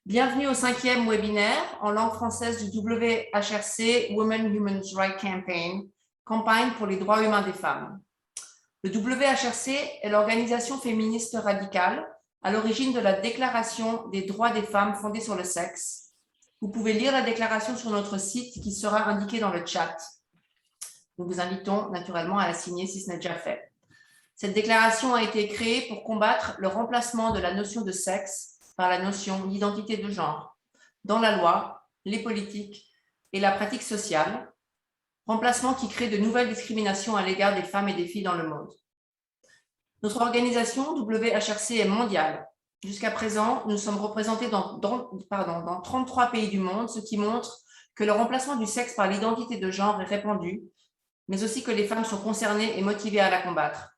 Bienvenue au 5e webinaire en langue française du WHRC Women Human Rights Campaign, campagne pour les droits humains des femmes. Le WHRC est l'organisation féministe radicale à l'origine de la Déclaration des droits des femmes fondée sur le sexe. Vous pouvez lire la déclaration sur notre site qui sera indiqué dans le chat. Nous vous invitons naturellement à la signer si ce n'est déjà fait. Cette déclaration a été créée pour combattre le remplacement de la notion de sexe par la notion d'identité de genre dans la loi, les politiques et la pratique sociale, remplacement qui crée de nouvelles discriminations à l'égard des femmes et des filles dans le monde. Notre organisation WHRC est mondiale. Jusqu'à présent, nous sommes représentés dans 33 pays du monde, ce qui montre que le remplacement du sexe par l'identité de genre est répandu, mais aussi que les femmes sont concernées et motivées à la combattre.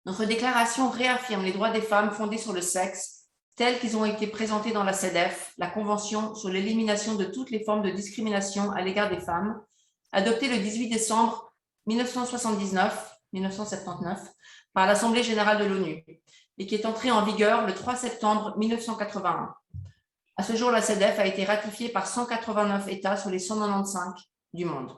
Notre déclaration réaffirme les droits des femmes fondés sur le sexe tels qu'ils ont été présentés dans la CEDEF, la Convention sur l'élimination de toutes les formes de discrimination à l'égard des femmes, adoptée le 18 décembre 1979 par l'Assemblée générale de l'ONU et qui est entrée en vigueur le 3 septembre 1981. À ce jour, la CEDEF a été ratifiée par 189 États sur les 195 du monde.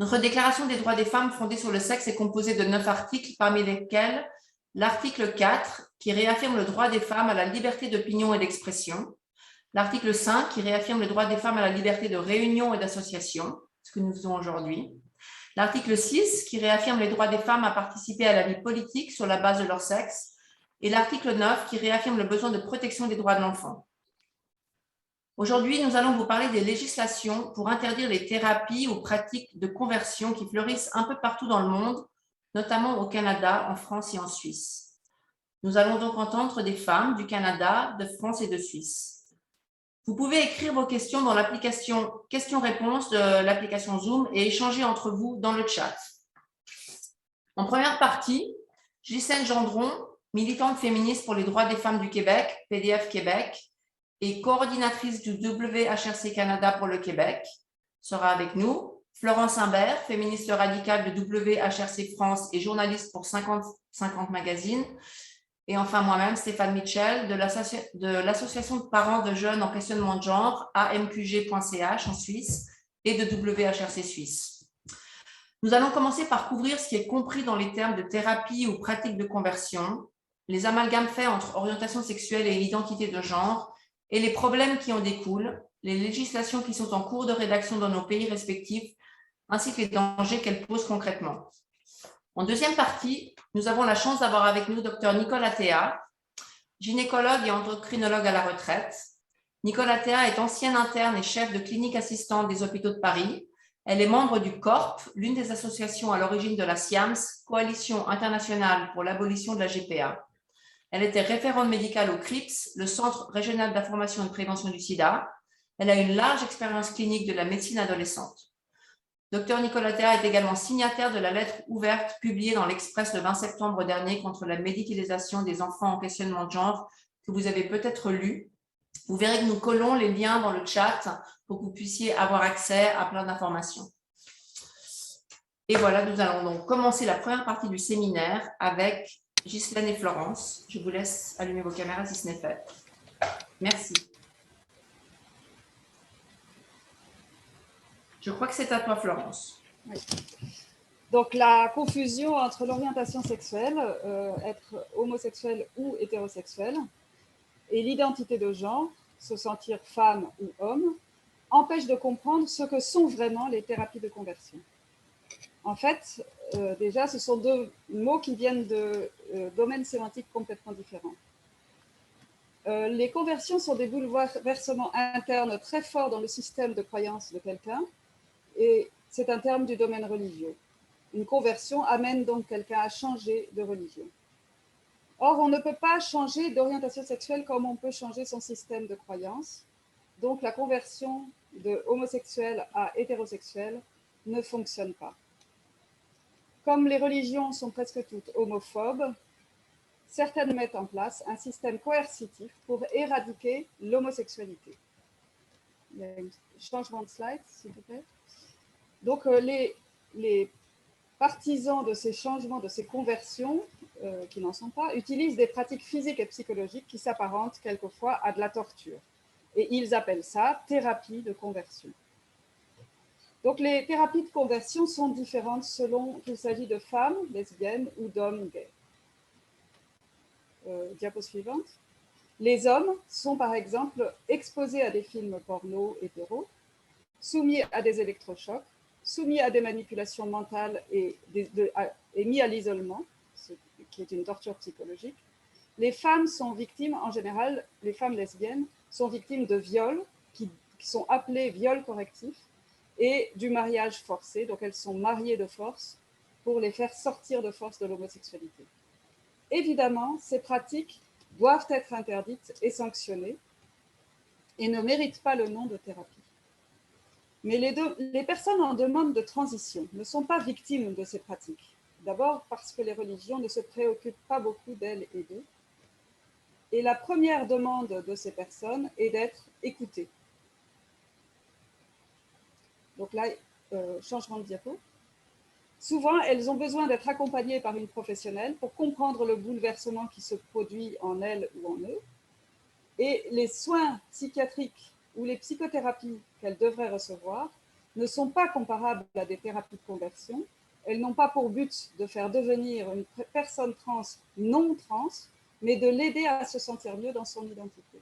Notre déclaration des droits des femmes fondée sur le sexe est composée de 9 articles, parmi lesquels l'article 4 qui réaffirme le droit des femmes à la liberté d'opinion et d'expression, l'article 5 qui réaffirme le droit des femmes à la liberté de réunion et d'association, ce que nous faisons aujourd'hui, l'article 6 qui réaffirme les droits des femmes à participer à la vie politique sur la base de leur sexe et l'article 9 qui réaffirme le besoin de protection des droits de l'enfant. Aujourd'hui, nous allons vous parler des législations pour interdire les thérapies ou pratiques de conversion qui fleurissent un peu partout dans le monde, notamment au Canada, en France et en Suisse. Nous allons donc entendre des femmes du Canada, de France et de Suisse. Vous pouvez écrire vos questions dans l'application questions-réponses de l'application Zoom et échanger entre vous dans le chat. En première partie, Ghislaine Gendron, militante féministe pour les droits des femmes du Québec, PDF Québec, et coordinatrice du WHRC Canada pour le Québec, sera avec nous. Florence Imbert, féministe radicale de WHRC France et journaliste pour 50-50 Magazine. Et enfin moi-même, Stéphane Mitchell, de l'association de parents de jeunes en questionnement de genre, amqg.ch en Suisse, et de WHRC Suisse. Nous allons commencer par couvrir ce qui est compris dans les termes de thérapie ou pratique de conversion, les amalgames faits entre orientation sexuelle et identité de genre, et les problèmes qui en découlent, les législations qui sont en cours de rédaction dans nos pays respectifs, ainsi que les dangers qu'elles posent concrètement. En deuxième partie, nous avons la chance d'avoir avec nous Dr Nicola Thea, gynécologue et endocrinologue à la retraite. Nicola Thea est ancienne interne et chef de clinique assistante des hôpitaux de Paris. Elle est membre du CORP, l'une des associations à l'origine de la SIAMS, Coalition internationale pour l'abolition de la GPA. Elle était référente médicale au CRIPS, le Centre régional d'information et de prévention du sida. Elle a une large expérience clinique de la médecine adolescente. Dr Nicola Thea est également signataire de la lettre ouverte publiée dans l'Express le 20 septembre dernier contre la médicalisation des enfants en questionnement de genre, que vous avez peut-être lu. Vous verrez que nous collons les liens dans le chat pour que vous puissiez avoir accès à plein d'informations. Et voilà, nous allons donc commencer la première partie du séminaire avec Ghislaine et Florence. Je vous laisse allumer vos caméras si ce n'est fait. Merci. Je crois que c'est à toi, Florence. Oui. Donc, la confusion entre l'orientation sexuelle, être homosexuel ou hétérosexuel, et l'identité de genre, se sentir femme ou homme, empêche de comprendre ce que sont vraiment les thérapies de conversion. En fait, déjà, ce sont deux mots qui viennent de domaines sémantiques complètement différents. Les conversions sont des bouleversements internes très forts dans le système de croyance de quelqu'un, et c'est un terme du domaine religieux. Une conversion amène donc quelqu'un à changer de religion. Or, on ne peut pas changer d'orientation sexuelle comme on peut changer son système de croyance. Donc, la conversion de homosexuel à hétérosexuel ne fonctionne pas. Comme les religions sont presque toutes homophobes, certaines mettent en place un système coercitif pour éradiquer l'homosexualité. Il y a un changement de slide, s'il vous plaît. Donc, les partisans de ces changements, de ces conversions, qui n'en sont pas, utilisent des pratiques physiques et psychologiques qui s'apparentent quelquefois à de la torture. Et ils appellent ça thérapie de conversion. Donc les thérapies de conversion sont différentes selon qu'il s'agit de femmes lesbiennes ou d'hommes gays. Diapo suivante. Les hommes sont par exemple exposés à des films porno hétéros, soumis à des électrochocs, soumis à des manipulations mentales et mis à l'isolement, ce qui est une torture psychologique. Les femmes sont victimes, en général, les femmes lesbiennes sont victimes de viols qui sont appelés viols correctifs et du mariage forcé. Donc elles sont mariées de force pour les faire sortir de force de l'homosexualité. Évidemment, ces pratiques doivent être interdites et sanctionnées et ne méritent pas le nom de thérapie. Mais les personnes en demande de transition ne sont pas victimes de ces pratiques. D'abord parce que les religions ne se préoccupent pas beaucoup d'elles et d'eux. Et la première demande de ces personnes est d'être écoutées. Donc là, changement de diapo. Souvent, elles ont besoin d'être accompagnées par une professionnelle pour comprendre le bouleversement qui se produit en elles ou en eux. Et les soins psychiatriques ou les psychothérapies qu'elles devraient recevoir ne sont pas comparables à des thérapies de conversion. Elles n'ont pas pour but de faire devenir une personne trans non trans, mais de l'aider à se sentir mieux dans son identité.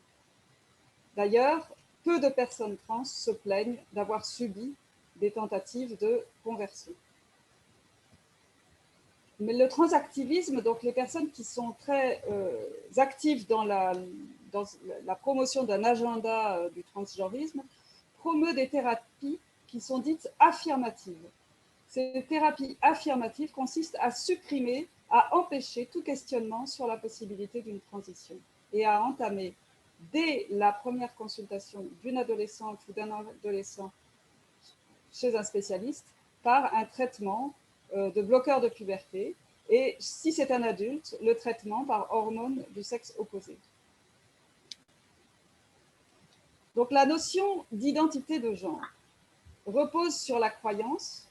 D'ailleurs, peu de personnes trans se plaignent d'avoir subi des tentatives de conversion. Mais le transactivisme, donc les personnes qui sont très actives dans la promotion d'un agenda du transgenrisme, promeut des thérapies qui sont dites affirmatives. Ces thérapies affirmatives consistent à supprimer, à empêcher tout questionnement sur la possibilité d'une transition et à entamer dès la première consultation d'une adolescente ou d'un adolescent chez un spécialiste par un traitement de bloqueur de puberté et, si c'est un adulte, le traitement par hormones du sexe opposé. Donc la notion d'identité de genre repose sur la croyance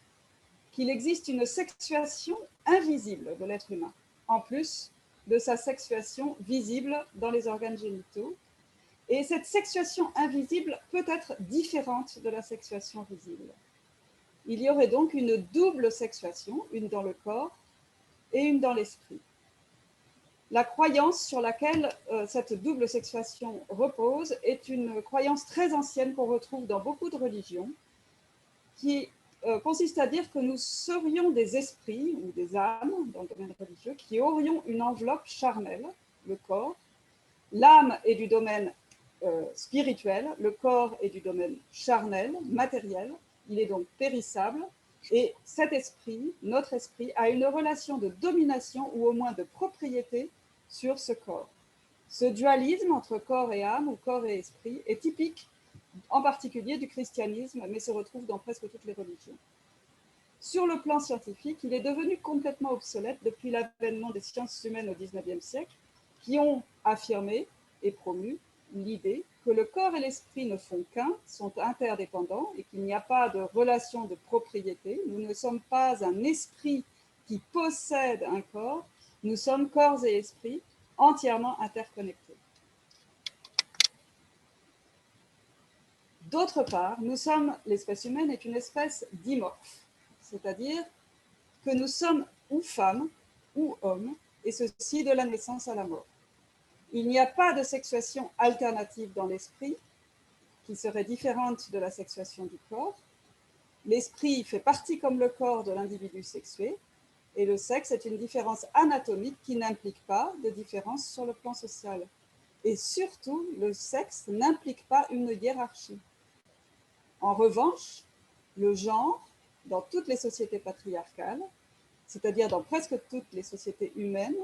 qu'il existe une sexuation invisible de l'être humain, en plus de sa sexuation visible dans les organes génitaux. Et cette sexuation invisible peut être différente de la sexuation visible. Il y aurait donc une double sexuation, une dans le corps et une dans l'esprit. La croyance sur laquelle cette double sexuation repose est une croyance très ancienne qu'on retrouve dans beaucoup de religions, qui consiste à dire que nous serions des esprits ou des âmes dans le domaine religieux qui aurions une enveloppe charnelle, le corps. L'âme est du domaine spirituel, le corps est du domaine charnel, matériel, il est donc périssable. Et cet esprit, notre esprit, a une relation de domination ou au moins de propriété sur ce corps. Ce dualisme entre corps et âme ou corps et esprit est typique en particulier du christianisme, mais se retrouve dans presque toutes les religions. Sur le plan scientifique, il est devenu complètement obsolète depuis l'avènement des sciences humaines au XIXe siècle, qui ont affirmé et promu l'idée que le corps et l'esprit ne font qu'un, sont interdépendants et qu'il n'y a pas de relation de propriété. Nous ne sommes pas un esprit qui possède un corps, nous sommes corps et esprit entièrement interconnectés. D'autre part, l'espèce humaine est une espèce dimorphe, c'est-à-dire que nous sommes ou femmes ou hommes, et ceci de la naissance à la mort. Il n'y a pas de sexuation alternative dans l'esprit, qui serait différente de la sexuation du corps. L'esprit fait partie comme le corps de l'individu sexué, et le sexe est une différence anatomique qui n'implique pas de différence sur le plan social. Et surtout, le sexe n'implique pas une hiérarchie. En revanche, le genre, dans toutes les sociétés patriarcales, c'est-à-dire dans presque toutes les sociétés humaines,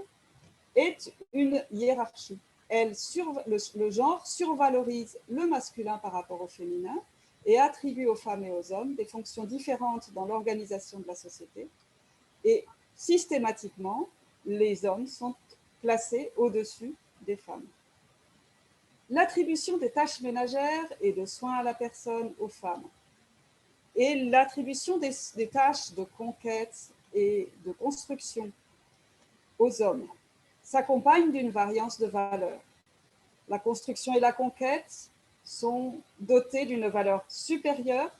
est une hiérarchie. Le genre survalorise le masculin par rapport au féminin et attribue aux femmes et aux hommes des fonctions différentes dans l'organisation de la société. Et systématiquement, les hommes sont placés au-dessus des femmes. L'attribution des tâches ménagères et de soins à la personne aux femmes et l'attribution des tâches de conquête et de construction aux hommes s'accompagne d'une variance de valeur. La construction et la conquête sont dotées d'une valeur supérieure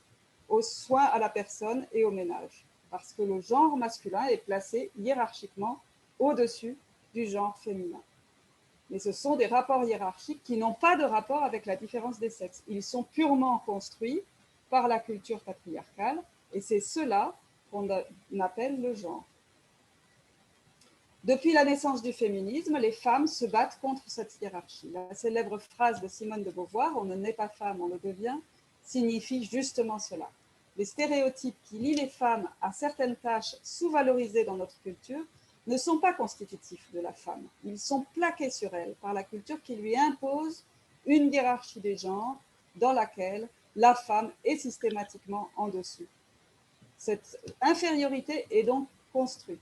aux soins à la personne et au ménage, parce que le genre masculin est placé hiérarchiquement au-dessus du genre féminin. Mais ce sont des rapports hiérarchiques qui n'ont pas de rapport avec la différence des sexes. Ils sont purement construits par la culture patriarcale, et c'est cela qu'on appelle le genre. Depuis la naissance du féminisme, les femmes se battent contre cette hiérarchie. La célèbre phrase de Simone de Beauvoir, « On ne naît pas femme, on le devient », signifie justement cela. Les stéréotypes qui lient les femmes à certaines tâches sous-valorisées dans notre culture ne sont pas constitutifs de la femme. Ils sont plaqués sur elle par la culture qui lui impose une hiérarchie des genres dans laquelle la femme est systématiquement en dessous. Cette infériorité est donc construite.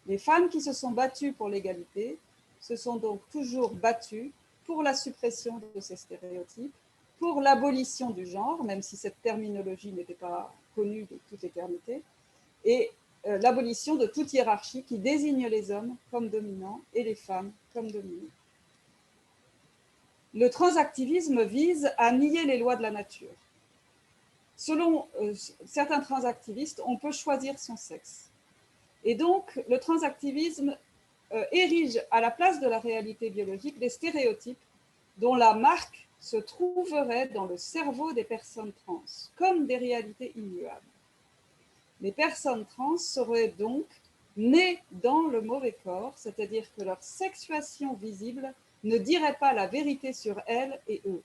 Les femmes qui se sont battues pour l'égalité se sont donc toujours battues pour la suppression de ces stéréotypes, pour l'abolition du genre, même si cette terminologie n'était pas connue de toute éternité, et l'abolition de toute hiérarchie qui désigne les hommes comme dominants et les femmes comme dominées. Le transactivisme vise à nier les lois de la nature. Selon certains transactivistes, on peut choisir son sexe. Et donc, le transactivisme érige à la place de la réalité biologique des stéréotypes dont la marque se trouverait dans le cerveau des personnes trans, comme des réalités immuables. Les personnes trans seraient donc nées dans le mauvais corps, c'est-à-dire que leur sexuation visible ne dirait pas la vérité sur elles et eux.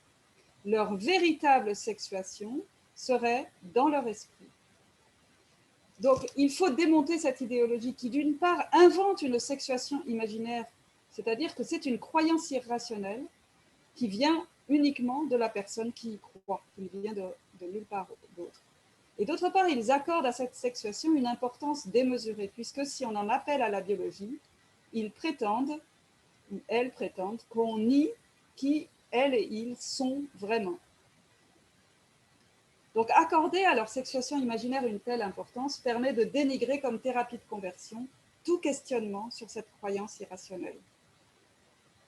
Leur véritable sexuation serait dans leur esprit. Donc, il faut démonter cette idéologie qui, d'une part, invente une sexuation imaginaire, c'est-à-dire que c'est une croyance irrationnelle qui vient uniquement de la personne qui y croit, qui ne vient de nulle part d'autre. Et d'autre part, ils accordent à cette sexuation une importance démesurée, puisque si on en appelle à la biologie, ils prétendent, ou elles prétendent, qu'on nie qui elles et ils sont vraiment. Donc, accorder à leur sexuation imaginaire une telle importance permet de dénigrer comme thérapie de conversion tout questionnement sur cette croyance irrationnelle.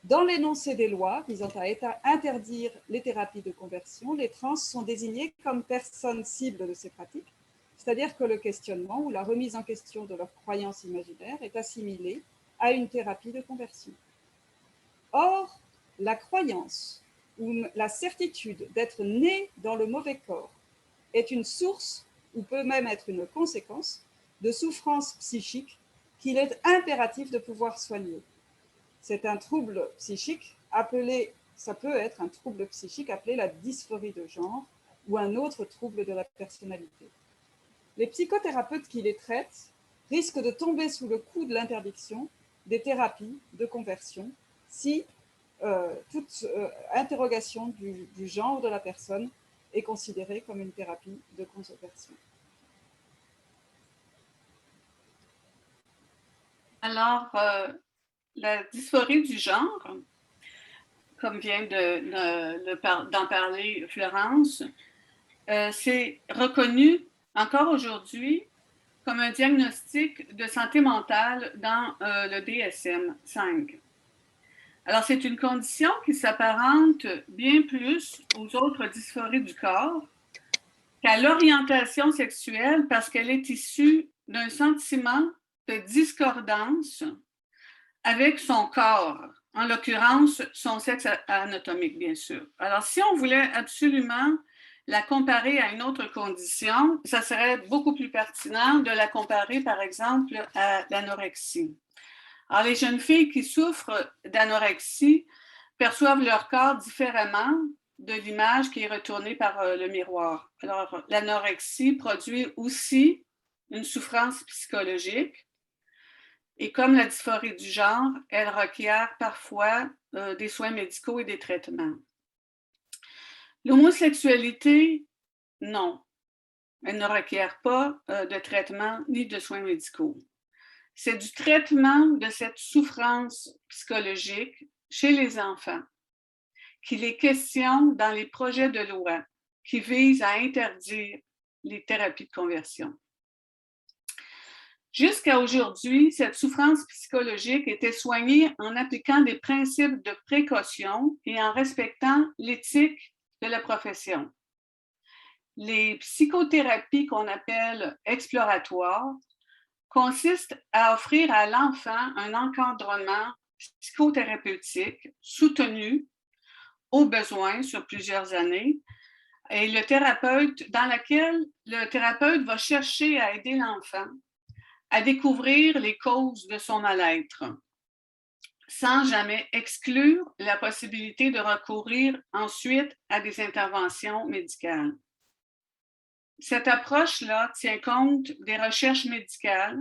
Dans l'énoncé des lois visant à interdire les thérapies de conversion, les trans sont désignés comme personnes cibles de ces pratiques, c'est-à-dire que le questionnement ou la remise en question de leur croyance imaginaire est assimilé à une thérapie de conversion. Or, la croyance ou la certitude d'être né dans le mauvais corps est une source, ou peut même être une conséquence, de souffrances psychiques qu'il est impératif de pouvoir soigner. C'est un trouble psychique appelé, ça peut être un trouble psychique appelé la dysphorie de genre ou un autre trouble de la personnalité. Les psychothérapeutes qui les traitent risquent de tomber sous le coup de l'interdiction des thérapies de conversion si toute interrogation du genre de la personne est considérée comme une thérapie de conversion. Alors, la dysphorie du genre, comme vient d'en parler Florence, c'est reconnu encore aujourd'hui comme un diagnostic de santé mentale dans le DSM-5. Alors, c'est une condition qui s'apparente bien plus aux autres dysphories du corps qu'à l'orientation sexuelle parce qu'elle est issue d'un sentiment de discordance avec son corps, en l'occurrence son sexe anatomique, bien sûr. Alors, si on voulait absolument la comparer à une autre condition, ça serait beaucoup plus pertinent de la comparer, par exemple, à l'anorexie. Alors, les jeunes filles qui souffrent d'anorexie perçoivent leur corps différemment de l'image qui est retournée par le miroir. Alors, l'anorexie produit aussi une souffrance psychologique. Et comme la dysphorie du genre, elle requiert parfois des soins médicaux et des traitements. L'homosexualité, non. Elle ne requiert pas de traitement ni de soins médicaux. C'est du traitement de cette souffrance psychologique chez les enfants qu'il est question dans les projets de loi qui visent à interdire les thérapies de conversion. Jusqu'à aujourd'hui, cette souffrance psychologique était soignée en appliquant des principes de précaution et en respectant l'éthique de la profession. Les psychothérapies qu'on appelle exploratoires consistent à offrir à l'enfant un encadrement psychothérapeutique soutenu au besoin sur plusieurs années et dans laquelle le thérapeute va chercher à aider l'enfant à découvrir les causes de son mal-être, sans jamais exclure la possibilité de recourir ensuite à des interventions médicales. Cette approche-là tient compte des recherches médicales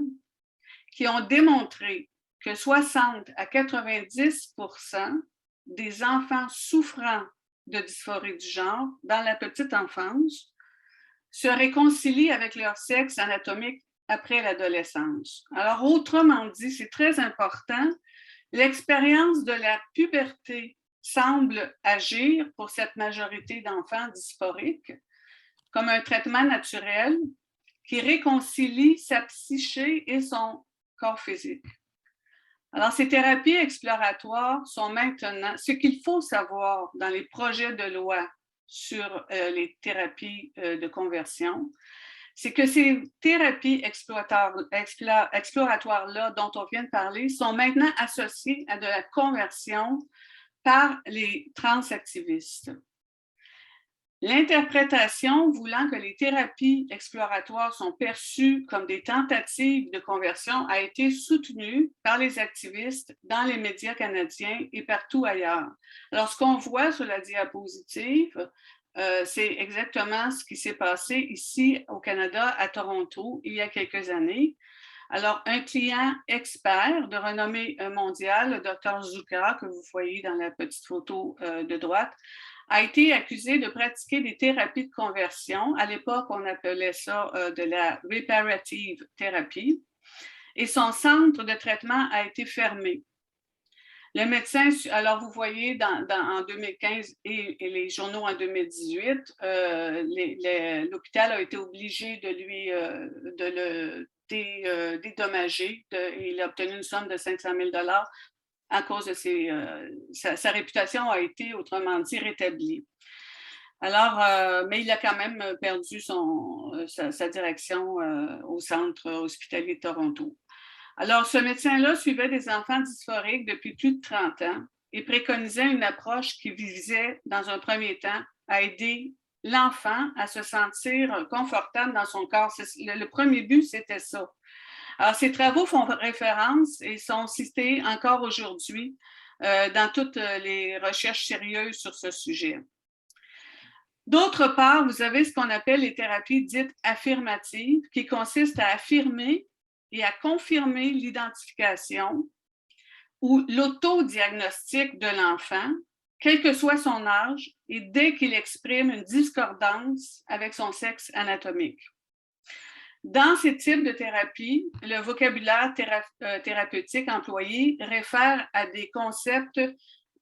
qui ont démontré que 60 à 90% des enfants souffrant de dysphorie du genre dans la petite enfance se réconcilient avec leur sexe anatomique après l'adolescence. Alors, autrement dit, c'est très important, l'expérience de la puberté semble agir pour cette majorité d'enfants dysphoriques comme un traitement naturel qui réconcilie sa psyché et son corps physique. Alors, ces thérapies exploratoires sont maintenant, ce qu'il faut savoir dans les projets de loi sur les thérapies de conversion, c'est que ces thérapies exploratoires-là dont on vient de parler sont maintenant associées à de la conversion par les transactivistes. L'interprétation voulant que les thérapies exploratoires sont perçues comme des tentatives de conversion a été soutenue par les activistes dans les médias canadiens et partout ailleurs. Alors, ce qu'on voit sur la diapositive, c'est exactement ce qui s'est passé ici au Canada, à Toronto, il y a quelques années. Alors, un client expert de renommée mondiale, le Dr Zuka, que vous voyez dans la petite photo de droite, a été accusé de pratiquer des thérapies de conversion. À l'époque, on appelait ça de la reparative thérapie. Et son centre de traitement a été fermé. Le médecin, alors vous voyez en 2015 et les journaux en 2018, l'hôpital a été obligé de le dédommager. Il a obtenu une somme de 500 000 $ à cause de sa réputation a été, autrement dit, rétablie. Alors, mais il a quand même perdu sa direction au centre hospitalier de Toronto. Alors, ce médecin-là suivait des enfants dysphoriques depuis plus de 30 ans et préconisait une approche qui visait, dans un premier temps, à aider l'enfant à se sentir confortable dans son corps. Le premier but, c'était ça. Alors, ces travaux font référence et sont cités encore aujourd'hui dans toutes les recherches sérieuses sur ce sujet. D'autre part, vous avez ce qu'on appelle les thérapies dites affirmatives, qui consistent à affirmer et à confirmer l'identification ou l'autodiagnostic de l'enfant, quel que soit son âge, et dès qu'il exprime une discordance avec son sexe anatomique. Dans ces types de thérapies, le vocabulaire thérapeutique employé réfère à des concepts,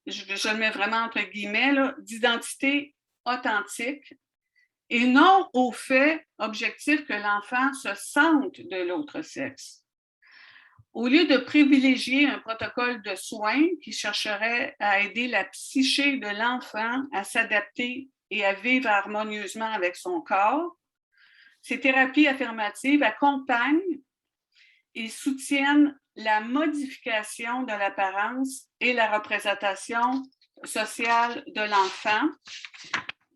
je le mets vraiment entre guillemets, d'identité authentique et non au fait objectif que l'enfant se sente de l'autre sexe. Au lieu de privilégier un protocole de soins qui chercherait à aider la psyché de l'enfant à s'adapter et à vivre harmonieusement avec son corps, ces thérapies affirmatives accompagnent et soutiennent la modification de l'apparence et la représentation sociale de l'enfant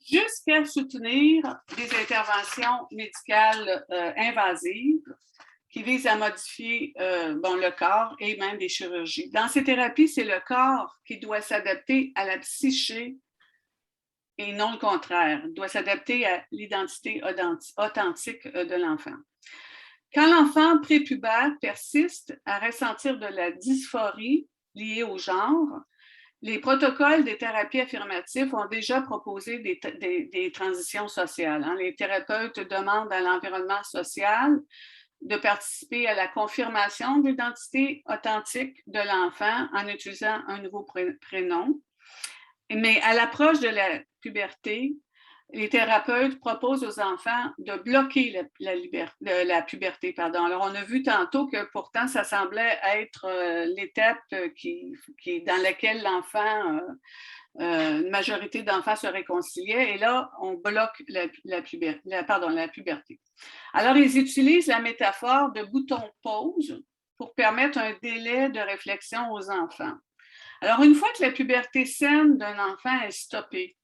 jusqu'à soutenir des interventions médicales invasives qui visent à modifier le corps et même des chirurgies. Dans ces thérapies, c'est le corps qui doit s'adapter à la psyché et non le contraire. Il doit s'adapter à l'identité authentique de l'enfant. Quand l'enfant prépubère persiste à ressentir de la dysphorie liée au genre, les protocoles des thérapies affirmatives ont déjà proposé des transitions sociales. Les thérapeutes demandent à l'environnement social de participer à la confirmation de l'identité authentique de l'enfant en utilisant un nouveau prénom. Mais à l'approche de la puberté, les thérapeutes proposent aux enfants de bloquer la puberté. Pardon. Alors, on a vu tantôt que pourtant, ça semblait être l'étape dans laquelle l'enfant, une majorité d'enfants se réconciliaient. Et là, on bloque la puberté. Alors, ils utilisent la métaphore de bouton pause pour permettre un délai de réflexion aux enfants. Alors, une fois que la puberté saine d'un enfant est stoppée,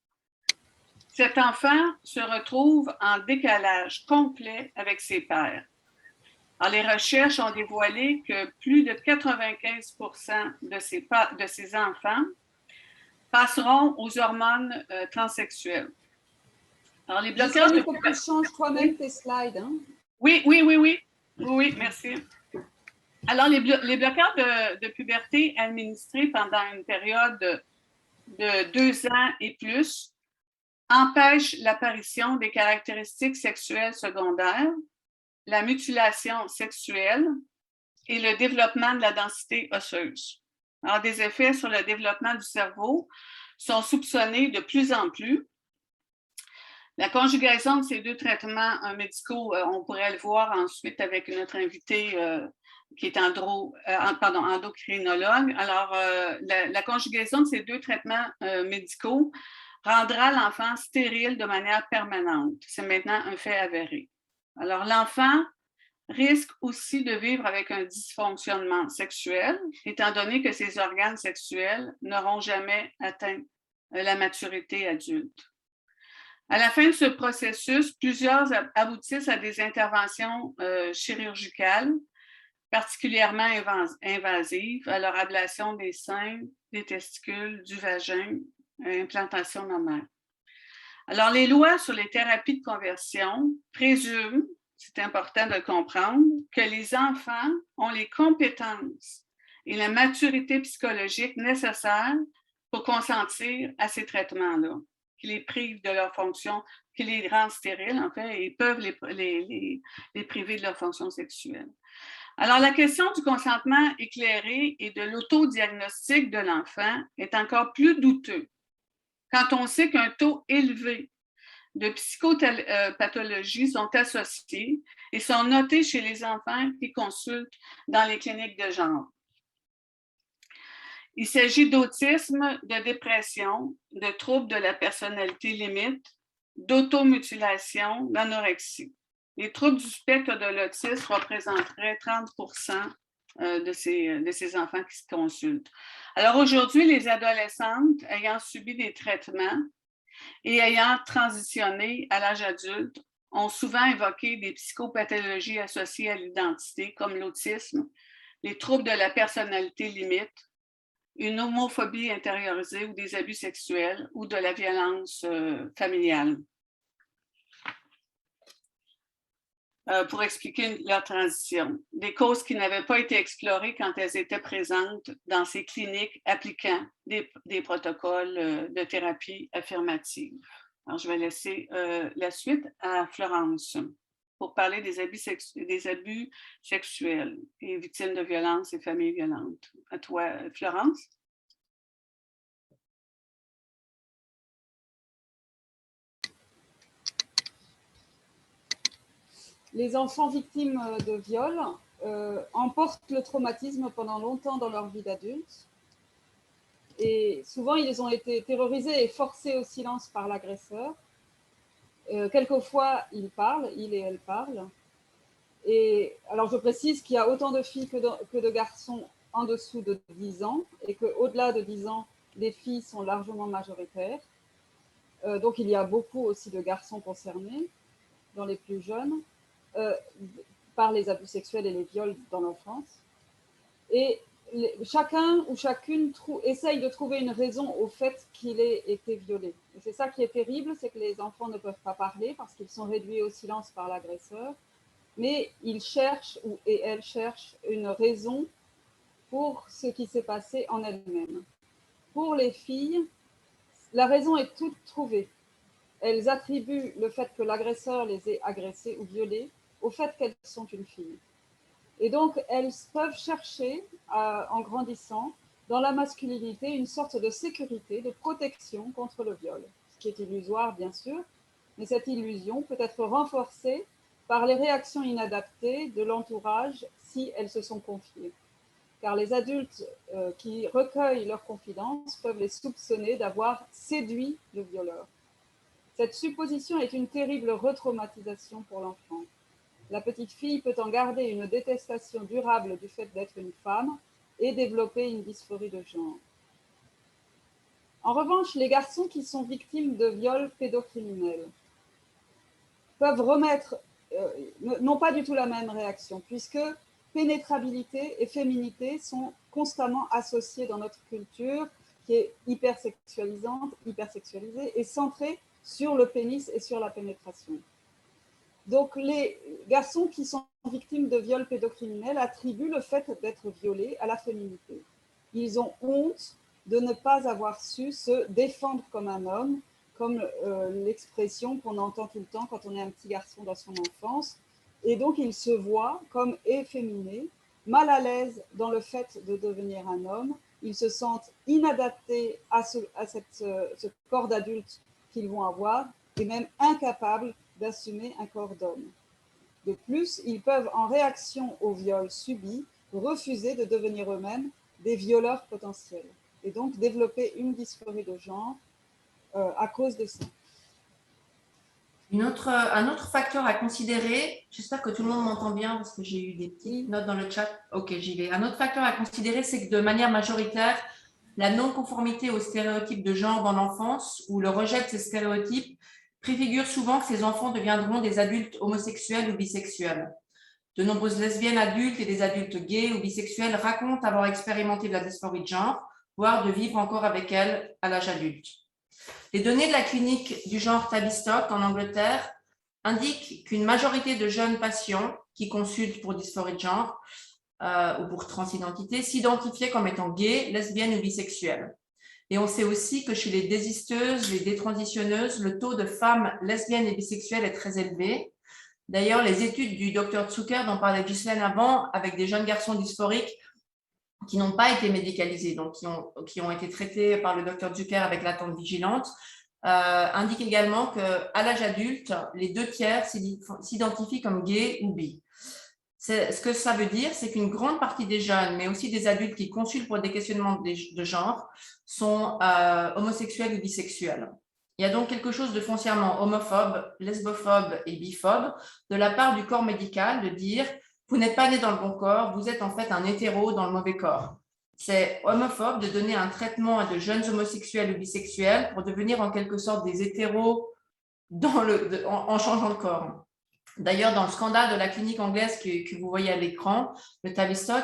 cet enfant se retrouve en décalage complet avec ses pairs. Alors, les recherches ont dévoilé que plus de 95% de ces enfants passeront aux hormones transsexuelles. Alors, les bloqueurs il faut que tu changes toi-même tes slides. Hein? Oui, merci. Alors, les bloqueurs de puberté administrés pendant une période de 2 ans et plus empêchent l'apparition des caractéristiques sexuelles secondaires, la mutilation sexuelle et le développement de la densité osseuse. Alors, des effets sur le développement du cerveau sont soupçonnés de plus en plus. La conjugaison de ces deux traitements médicaux, on pourrait le voir ensuite avec notre invité qui est endocrinologue. Alors, la conjugaison de ces deux traitements médicaux rendra l'enfant stérile de manière permanente. C'est maintenant un fait avéré. Alors, l'enfant risque aussi de vivre avec un dysfonctionnement sexuel, étant donné que ses organes sexuels n'auront jamais atteint la maturité adulte. À la fin de ce processus, plusieurs aboutissent à des interventions chirurgicales, particulièrement invasives, alors ablation des seins, des testicules, du vagin, implantation mammaire. Alors, les lois sur les thérapies de conversion présument, c'est important de comprendre, que les enfants ont les compétences et la maturité psychologique nécessaires pour consentir à ces traitements-là, qui les privent de leur fonction, qui les rendent stériles, en fait, et peuvent les priver de leur fonction sexuelle. Alors, la question du consentement éclairé et de l'autodiagnostic de l'enfant est encore plus douteux quand on sait qu'un taux élevé de psychopathologies sont associées et sont notées chez les enfants qui consultent dans les cliniques de genre. Il s'agit d'autisme, de dépression, de troubles de la personnalité limite, d'automutilation, d'anorexie. Les troubles du spectre de l'autisme représenteraient 30% de ces enfants qui se consultent. Alors aujourd'hui, les adolescentes ayant subi des traitements et ayant transitionné à l'âge adulte ont souvent évoqué des psychopathologies associées à l'identité, comme l'autisme, les troubles de la personnalité limite, une homophobie intériorisée ou des abus sexuels ou de la violence familiale. Pour expliquer leur transition. Des causes qui n'avaient pas été explorées quand elles étaient présentes dans ces cliniques appliquant des protocoles de thérapie affirmative. Alors, je vais laisser la suite à Florence pour parler des abus sexuels et victimes de violences et familles violentes. À toi, Florence. Les enfants victimes de viol emportent le traumatisme pendant longtemps dans leur vie d'adulte. Et souvent, ils ont été terrorisés et forcés au silence par l'agresseur. Quelquefois, il et elle parlent. Et alors, je précise qu'il y a autant de filles que de garçons en dessous de 10 ans et qu'au-delà de 10 ans, les filles sont largement majoritaires. Donc, il y a beaucoup aussi de garçons concernés dans les plus jeunes. Par les abus sexuels et les viols dans l'enfance. Et chacun ou chacune essaye de trouver une raison au fait qu'il ait été violé. Et c'est ça qui est terrible, c'est que les enfants ne peuvent pas parler parce qu'ils sont réduits au silence par l'agresseur, mais ils cherchent et elles cherchent une raison pour ce qui s'est passé en elles-mêmes. Pour les filles, la raison est toute trouvée. Elles attribuent le fait que l'agresseur les ait agressées ou violées au fait qu'elles sont une fille. Et donc, elles peuvent chercher, en grandissant, dans la masculinité, une sorte de sécurité, de protection contre le viol, ce qui est illusoire, bien sûr, mais cette illusion peut être renforcée par les réactions inadaptées de l'entourage si elles se sont confiées. Car les adultes qui recueillent leurs confidences peuvent les soupçonner d'avoir séduit le violeur. Cette supposition est une terrible retraumatisation pour l'enfant. La petite fille peut en garder une détestation durable du fait d'être une femme et développer une dysphorie de genre. En revanche, les garçons qui sont victimes de viols pédocriminels peuvent n'ont pas du tout la même réaction, puisque pénétrabilité et féminité sont constamment associées dans notre culture, qui est hypersexualisante, hypersexualisée et centrée sur le pénis et sur la pénétration. Donc, les garçons qui sont victimes de viols pédocriminels attribuent le fait d'être violés à la féminité. Ils ont honte de ne pas avoir su se défendre comme un homme, comme l'expression qu'on entend tout le temps quand on est un petit garçon dans son enfance. Et donc, ils se voient comme efféminés, mal à l'aise dans le fait de devenir un homme. Ils se sentent inadaptés à ce corps d'adulte qu'ils vont avoir et même incapables d'assumer un corps d'homme. De plus, ils peuvent, en réaction au viol subi, refuser de devenir eux-mêmes des violeurs potentiels et donc développer une dysphorie de genre à cause de ça. Un autre facteur à considérer, j'espère que tout le monde m'entend bien parce que j'ai eu des petites notes dans le chat. Ok, j'y vais. Un autre facteur à considérer, c'est que de manière majoritaire, la non-conformité aux stéréotypes de genre dans l'enfance ou le rejet de ces stéréotypes préfigure souvent que ces enfants deviendront des adultes homosexuels ou bisexuels. De nombreuses lesbiennes adultes et des adultes gays ou bisexuels racontent avoir expérimenté de la dysphorie de genre, voire de vivre encore avec elle à l'âge adulte. Les données de la clinique du genre Tavistock en Angleterre indiquent qu'une majorité de jeunes patients qui consultent pour dysphorie de genre ou pour transidentité s'identifiaient comme étant gays, lesbiennes ou bisexuelles. Et on sait aussi que chez les désisteuses, les détransitionneuses, le taux de femmes lesbiennes et bisexuelles est très élevé. D'ailleurs, les études du Dr Zucker, dont parlait Ghislaine avant, avec des jeunes garçons dysphoriques qui n'ont pas été médicalisés, donc qui ont été traités par le Dr Zucker avec l'attente vigilante, indiquent également qu'à l'âge adulte, les 2/3 s'identifient comme gays ou bi. Ce que ça veut dire, c'est qu'une grande partie des jeunes, mais aussi des adultes qui consultent pour des questionnements de genre, sont homosexuels ou bisexuels. Il y a donc quelque chose de foncièrement homophobe, lesbophobe et biphobe de la part du corps médical de dire « vous n'êtes pas né dans le bon corps, vous êtes en fait un hétéro dans le mauvais corps ». C'est homophobe de donner un traitement à de jeunes homosexuels ou bisexuels pour devenir en quelque sorte des hétéros en changeant de corps. D'ailleurs, dans le scandale de la clinique anglaise que vous voyez à l'écran, le Tavistock,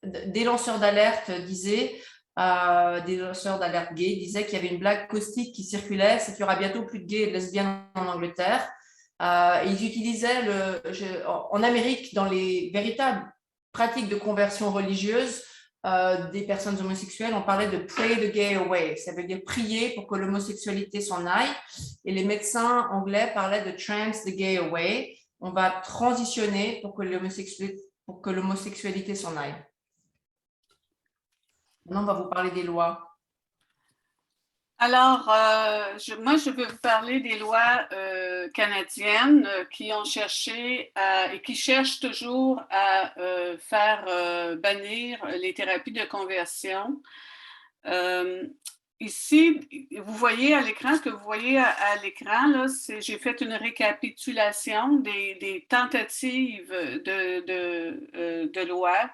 des lanceurs d'alerte disaient, des lanceurs d'alerte gays disaient qu'il y avait une blague caustique qui circulait, c'est qu'il y aura bientôt plus de gays et de lesbiennes en Angleterre. Ils utilisaient en Amérique, dans les véritables pratiques de conversion religieuse des personnes homosexuelles, on parlait de pray the gay away, ça veut dire prier pour que l'homosexualité s'en aille. Et les médecins anglais parlaient de trans the gay away. On va transitionner pour que l'homosexualité s'en aille. Maintenant, on va vous parler des lois. Alors, moi, je veux vous parler des lois canadiennes qui ont cherché et qui cherchent toujours à faire bannir les thérapies de conversion. Ici, vous voyez à l'écran, ce que vous voyez à l'écran, là, j'ai fait une récapitulation des tentatives de loi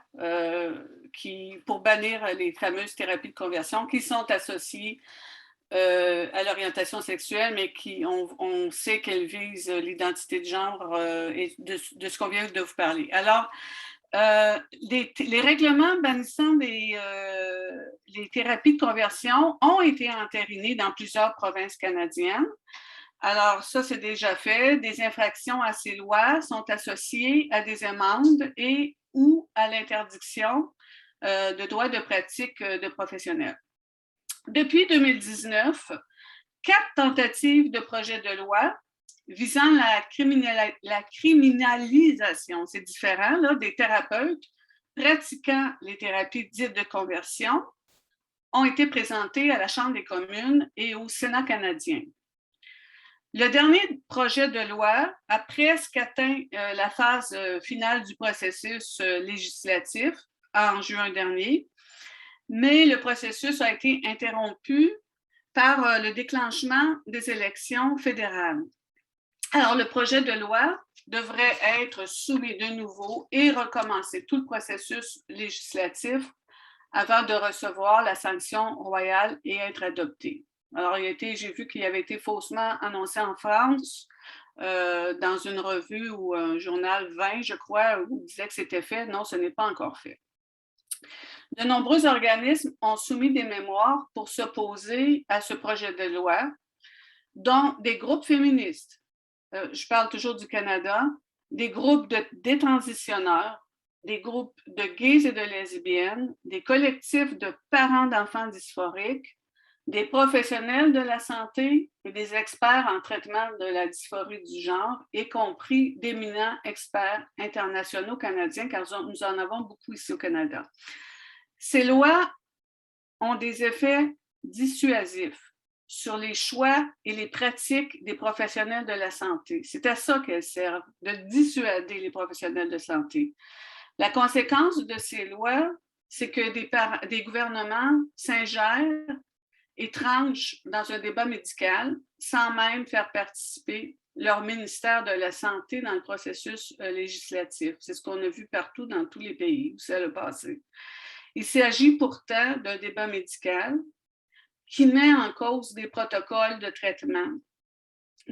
pour bannir les fameuses thérapies de conversion qui sont associées à l'orientation sexuelle, mais on sait qu'elles visent l'identité de genre et de ce qu'on vient de vous parler. Alors, les règlements bannissant les thérapies de conversion ont été entérinés dans plusieurs provinces canadiennes. Alors, ça, c'est déjà fait. Des infractions à ces lois sont associées à des amendes et ou à l'interdiction de droits de pratique de professionnels. Depuis 2019, 4 tentatives de projet de loi visant la criminalisation, c'est différent, là, des thérapeutes pratiquant les thérapies dites de conversion ont été présentées à la Chambre des communes et au Sénat canadien. Le dernier projet de loi a presque atteint la phase finale du processus législatif en juin dernier, mais le processus a été interrompu par le déclenchement des élections fédérales. Alors, le projet de loi devrait être soumis de nouveau et recommencer tout le processus législatif avant de recevoir la sanction royale et être adopté. Alors, j'ai vu qu'il avait été faussement annoncé en France dans une revue ou un journal 20, je crois, où il disait que c'était fait. Non, ce n'est pas encore fait. De nombreux organismes ont soumis des mémoires pour s'opposer à ce projet de loi, dont des groupes féministes. Je parle toujours du Canada, des groupes de détransitionneurs, des groupes de gays et de lesbiennes, des collectifs de parents d'enfants dysphoriques, des professionnels de la santé et des experts en traitement de la dysphorie du genre, y compris d'éminents experts internationaux canadiens, car nous en avons beaucoup ici au Canada. Ces lois ont des effets dissuasifs sur les choix et les pratiques des professionnels de la santé. C'est à ça qu'elles servent, de dissuader les professionnels de santé. La conséquence de ces lois, c'est que des gouvernements s'ingèrent et tranchent dans un débat médical sans même faire participer leur ministère de la Santé dans le processus législatif. C'est ce qu'on a vu partout dans tous les pays où ça a passé. Il s'agit pourtant d'un débat médical qui met en cause des protocoles de traitement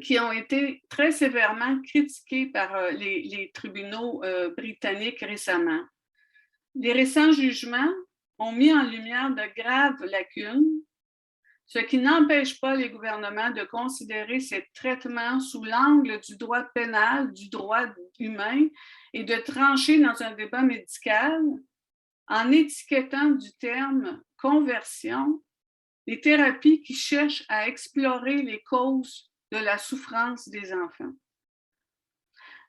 qui ont été très sévèrement critiqués par les tribunaux britanniques récemment. Les récents jugements ont mis en lumière de graves lacunes, ce qui n'empêche pas les gouvernements de considérer ces traitements sous l'angle du droit pénal, du droit humain, et de trancher dans un débat médical en étiquetant du terme « conversion » les thérapies qui cherchent à explorer les causes de la souffrance des enfants.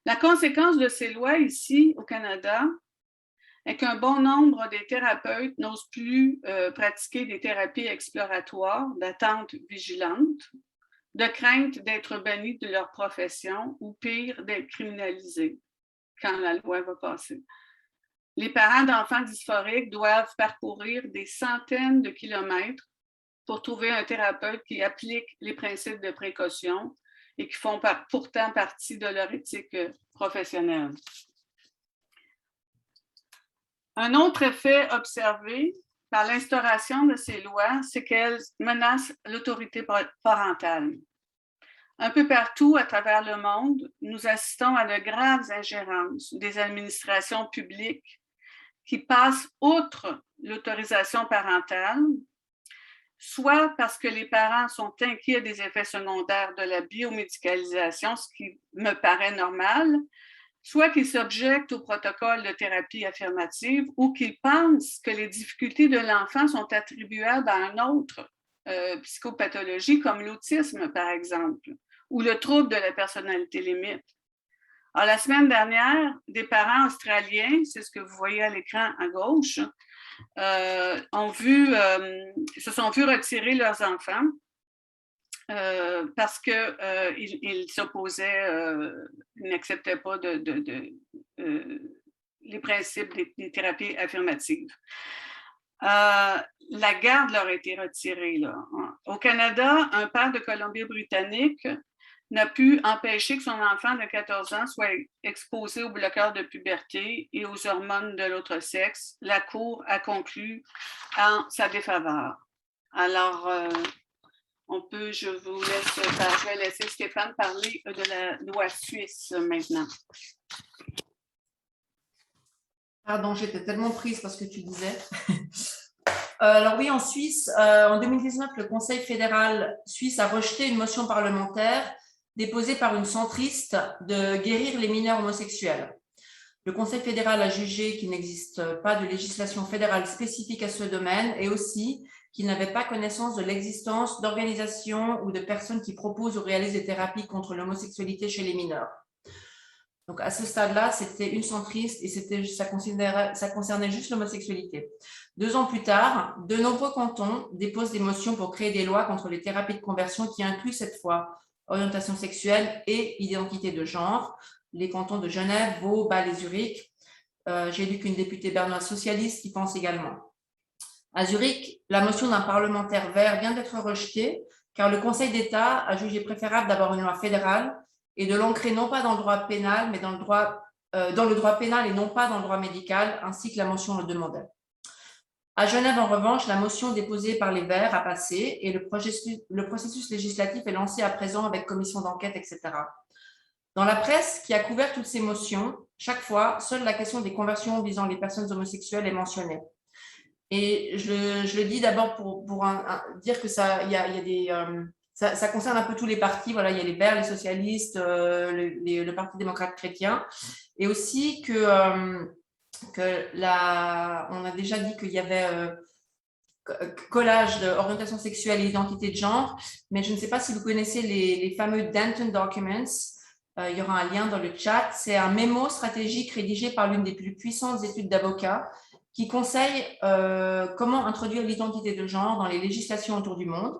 La conséquence de ces lois ici au Canada est qu'un bon nombre des thérapeutes n'osent plus pratiquer des thérapies exploratoires d'attente vigilante, de crainte d'être bannis de leur profession ou pire, d'être criminalisés quand la loi va passer. Les parents d'enfants dysphoriques doivent parcourir des centaines de kilomètres pour trouver un thérapeute qui applique les principes de précaution et qui font pourtant partie de leur éthique professionnelle. Un autre effet observé par l'instauration de ces lois, c'est qu'elles menacent l'autorité parentale. Un peu partout à travers le monde, nous assistons à de graves ingérences des administrations publiques qui passent outre l'autorisation parentale, soit parce que les parents sont inquiets des effets secondaires de la biomédicalisation, ce qui me paraît normal, soit qu'ils s'objectent au protocole de thérapie affirmative ou qu'ils pensent que les difficultés de l'enfant sont attribuables à une autre psychopathologie, comme l'autisme, par exemple, ou le trouble de la personnalité limite. Alors, la semaine dernière, des parents australiens, c'est ce que vous voyez à l'écran à gauche, se sont vus retirer leurs enfants parce qu'ils s'opposaient, ils n'acceptaient pas les principes des thérapies affirmatives. La garde leur a été retirée. Là. Au Canada, un père de Colombie-Britannique n'a pu empêcher que son enfant de 14 ans soit exposé aux bloqueurs de puberté et aux hormones de l'autre sexe. La Cour a conclu en sa défaveur. Alors, je vais laisser Stéphane parler de la loi suisse maintenant. Pardon, j'étais tellement prise parce que tu disais. Alors oui, en Suisse, en 2019, le Conseil fédéral suisse a rejeté une motion parlementaire déposée par une centriste de guérir les mineurs homosexuels. Le Conseil fédéral a jugé qu'il n'existe pas de législation fédérale spécifique à ce domaine et aussi qu'il n'avait pas connaissance de l'existence d'organisations ou de personnes qui proposent ou réalisent des thérapies contre l'homosexualité chez les mineurs. Donc, à ce stade-là, c'était une centriste et ça concernait juste l'homosexualité. 2 ans plus tard, de nombreux cantons déposent des motions pour créer des lois contre les thérapies de conversion qui incluent cette fois orientation sexuelle et identité de genre, les cantons de Genève, Vaud, Bâle et Zurich. J'ai lu qu'une députée bernoise socialiste y pense également. À Zurich, la motion d'un parlementaire vert vient d'être rejetée car le Conseil d'État a jugé préférable d'avoir une loi fédérale et de l'ancrer non pas dans le droit pénal, mais dans le droit pénal et non pas dans le droit médical, ainsi que la motion le demandait. À Genève, en revanche, la motion déposée par les Verts a passé et le processus législatif est lancé à présent avec commission d'enquête, etc. Dans la presse qui a couvert toutes ces motions, chaque fois, seule la question des conversions visant les personnes homosexuelles est mentionnée. Et je le dis d'abord pour dire que ça concerne un peu tous les partis. Voilà, il y a les Verts, les socialistes, le Parti démocrate chrétien, et aussi on a déjà dit qu'il y avait collage d'orientation sexuelle et identité de genre, mais je ne sais pas si vous connaissez les fameux Denton Documents. Il y aura un lien dans le chat. C'est un mémo stratégique rédigé par l'une des plus puissantes études d'avocats qui conseille comment introduire l'identité de genre dans les législations autour du monde.